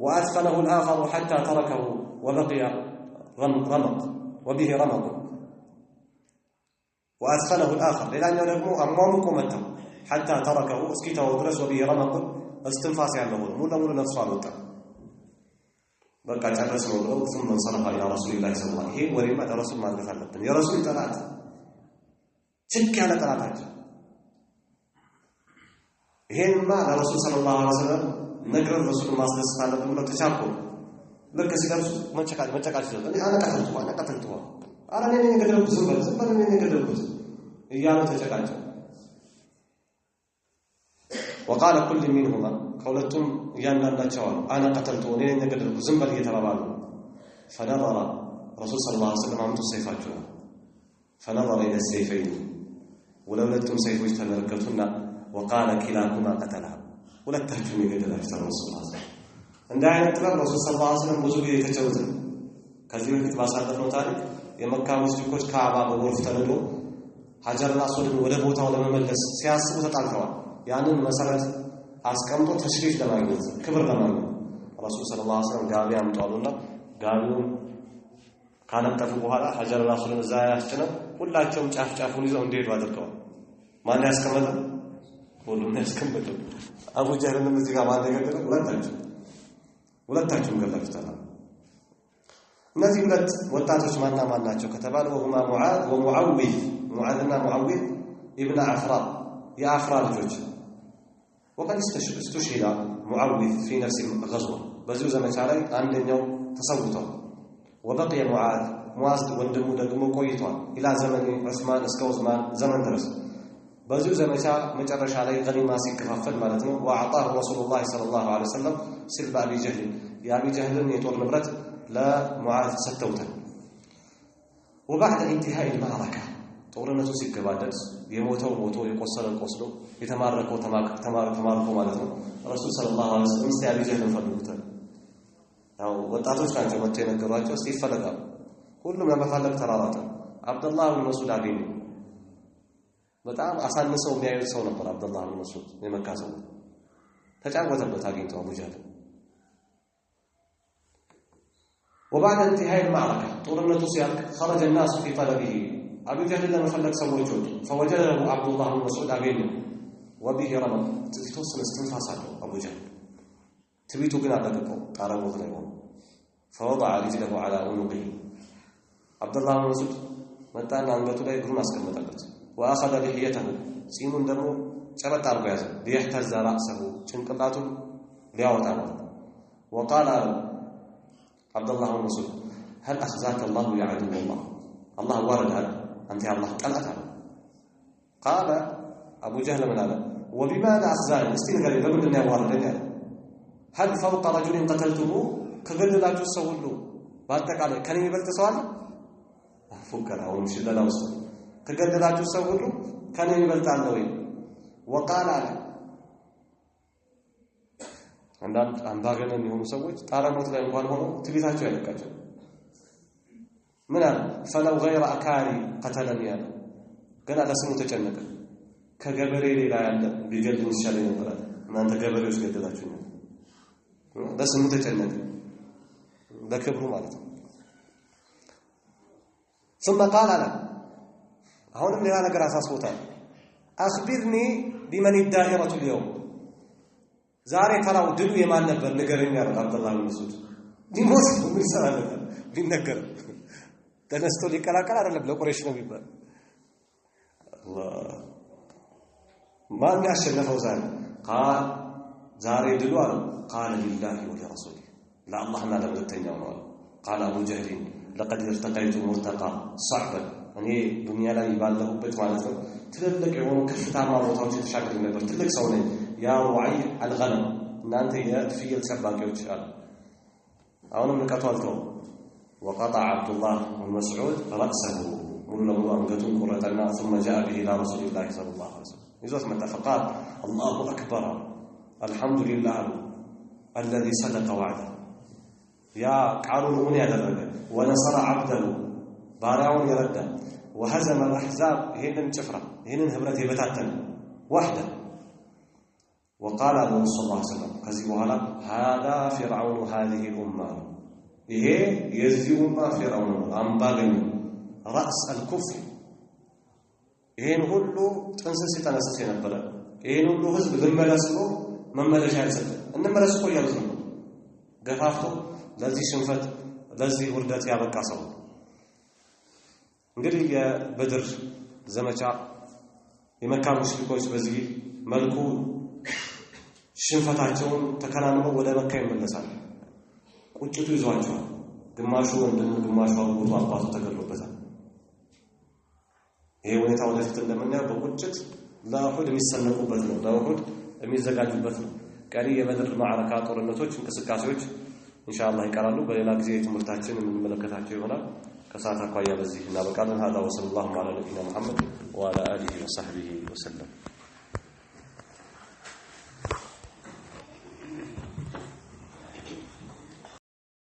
وأثقله الآخر حتى تركه وبقي رمق وبه رمق وأثقله الآخر لأنه نجمو أمامك ومتم حتى تركه اسكته ودرس وبه رمق استنفاس عنه مو نفسه الوطن بقى جلس موضوع ثم انصرف إلى رسول الله صلى الله عليه وسلم ولما رسول ما قال يا رسول طلعت شك على طلعت هنا الرسول صلى الله عليه وسلم نقر الرسول ما صلى الله عليه وسلم تشابه لك سيدرس ما تشكال انا قتلته أنا نيني قدرت زبر نيني قدرت إيانا تشكاته وقال كل منهما قولتم يانا لا تشاور أنا قتلته نيني قدرت زبر يتبابالو فنظر رسول صلى الله عليه وسلم عمت السيفات فنظر إلى السيفين ولولدتم سيفوش تنركتنا وقال كلاكما قتلها ولا تهجمي قدر أكثر رسول الله صلى الله عليه وسلم عند عين الطلب رسول صلى الله عليه وسلم وزوجي يتجوزن كذلك كتب أصحابنا تاريخ የመካ ሙስሊሞች ካዕባ በጎርፍ ተነዶ ሀጀርና ሶድን ወደ ቦታው ለመመለስ ሲያስቡ ተጣልተዋል ያንን መሰረት አስቀምጦ ተሽሪፍ ለማግኘት ክብር ለማግኘት ረሱል ሰለላሁ ዐለይሂ ወሰለም ጋቢ አምጣሉና ጋቢውን ካነጠፉ በኋላ ሀጀርና ሶድን እዛ ያስጭነው ሁላቸውም ጫፍጫፉን ይዘው እንደሄዱ አድርገዋል ማን ያስቀመጠው ሁሉም ያስቀመጠው አቡ ጀህልንም እዚህ ጋር ማን ነገደለው ሁለታችሁም ገላችሁታል እነዚህ ሁለት ወጣቶች ማና ናቸው ከተባለ ወሁማ ሙዓዝ ወሙዓዊዝ ሙዓዝና ሙዓዊዝ ኢብኑ አፍራ የአፍራ ልጆች وقد استشهد معوذ في نفس الغزوه በዚሁ ዘመቻ ላይ አንደኛው ተሰውቷል وبقي معاذ ወንድሙ ደግሞ ቆይቷል ኢላ ዘመን ዑስማን እስከ ዑስማን ዘመን ድረስ በዚሁ ዘመቻ መጨረሻ ላይ ገኒማ ሲከፋፈል ማለት ነው وأعطاه رسول الله صلى الله عليه وسلم سلب أبي جهل يا أبي جهل የጦር ንብረት ለሙዓዝ ሰጥተውታል وبعد انتهاء المعركه ጦርነቱ ሲገባደድ የሞተው ሞቶ የቆሰለው ቆስሎ የተማረከው ተማርኮ ማለት ነው ረሱል ሰለላሁ ዐለይሂ ወሰለም ሲያቢ ጀህልን ፈልጉታል ያው ወጣቶች ናቸው መጥተው የነገሯቸው እስቲ ይፈልጋሉ ሁሉም ለመፈለግ ተራራጠ አብዱላህ ኢብኑ መስዑድ አገኘ በጣም አሳንሰው የሚያዩት ሰው ነበር አብዱላህ ኢብኑ መስዑድ የመካ ሰው ተጫወተበት አግኝተው አቡ ጀህል وبعد انتهاء المعركة طورنة سيارك خرج الناس في طلبه أبو جهل لما خلق سوى جود فوجده عبد الله بن مسعود أبينه وبه رمض توصل استنفاس أبو جهل تبيتو قنا لقبه قال مغلقه فوضع رجله على عنقه عبد الله بن مسعود متى أنقته لا يقرون أسكن متقلت وأخذ لحيته سيمون دمه شبت أربعة ليحتز رأسه شنقلاته ليعوض وقال عبد الله بن مسعود هل أخزاك الله يا عدو الله ورد هذا أنت يا الله قالت قال أبو جهل من هذا وبماذا أخزاني استنقل لابد أن يوردني هل فوق رجل قتلته كقل لا تسول له بعدك عليه كان يبلت سؤال فكر أو مش لا وصل كقل لا تسول له كان يبلت عنه وقال عليه አንዳንድ አምባገነን የሆኑ ሰዎች ጣራሞት ላይ እንኳን ሆነው ትቢታቸው ያለቃቸው ምን አለ فلو غير اكاري قتلني ያለ ገና ለስሙ ተጨነቀ ከገበሬ ሌላ ያለ ቢገድል ይሻለኝ ነበር እናንተ ገበሬዎች ገደላችሁኝ ለስሙ ተጨነቀ ለክብሩ ማለት ነው ثم قال له አሁንም ሌላ ነገር አሳስቦታል اخبرني بمن الدائره اليوم ዛሬ ተራው ድሉ የማን ነበር ንገረኝ ያለው አብዱላህ ኢብኑ መስዑድ ዲሞስ ምን ሰራለ ቢነገር ተነስቶ ሊቀላቀል አይደለም ለቁረይሽ ነው ቢባል አላህ ማን ያሸነፈው ዛሬ ድሉ አለ قال لله ولرسوله لا الله ما لم تتنيው ነው قال ابو جهل لقد ارتقيت مرتقى صعبا እኔ ዱንያ ላይ ባለሁበት ማለት ነው ትልልቅ የሆኑ ከፍታማ ቦታዎች ተሻግሬ ነበር ትልቅ ሰው ነኝ ያ ሩዓይ አልገነም እናንተ የፍየል ጠባቂዎች አሉ አሁንም ንቀቱ አልተው وقطع عبد الله بن مسعود رأسه ሙሉ ለሙሉ አንገቱን ቆረጠና ثم جاء به الى رسول الله صلى الله عليه وسلم ይዞት መጣ فقال الله اكبر الحمد لله الذي صدق وعده يا ቃሉን እውን ያደረገ ونصر عبده ባሪያውን የረዳ وهزم الاحزاب ይሄንን ጭፍራ ይሄንን ህብረት የበታተነ وحده وقال له صلى الله عليه وسلم ከዚህ በኋላ هذا فرعون هذه الامه ይሄ የዚህ ኡማ فرعون አምባገኝ رأس الكفر ይሄን ሁሉ ጥንስስ የተነሰሰ ነበር ይሄን ሁሉ ህዝብ ልመለስ ብሎ መመለሻ አይሰጥ እንመለስ እኮ ያሉት ነው ገፋፍቶ ለዚህ ሽንፈት ለዚህ ውርደት ያበቃ ሰው እንግዲህ የበድር ዘመቻ የመካ ሙሽሪኮች በዚህ መልኩ ሽንፈታቸውን ተከናንበው ወደ መካ ይመለሳሉ ቁጭቱ ይዟቸዋል ግማሹ ወንድሙ ግማሹ አጎቱ አባቱ ተገድሎበታል ይሄ ሁኔታ ወደፊት እንደምናየው በቁጭት ለኡሁድ የሚሰነቁበት ነው ለኡሁድ የሚዘጋጁበት ነው ቀሪ የበድር ማዕረካ ጦርነቶች እንቅስቃሴዎች ኢንሻአላህ ይቀራሉ በሌላ ጊዜ ትምህርታችን እንመለከታቸው ይሆናል ከሰዓት አኳያ በዚህ እናበቃለን هذا وصلى الله على نبينا محمد وعلى اله وصحبه وسلم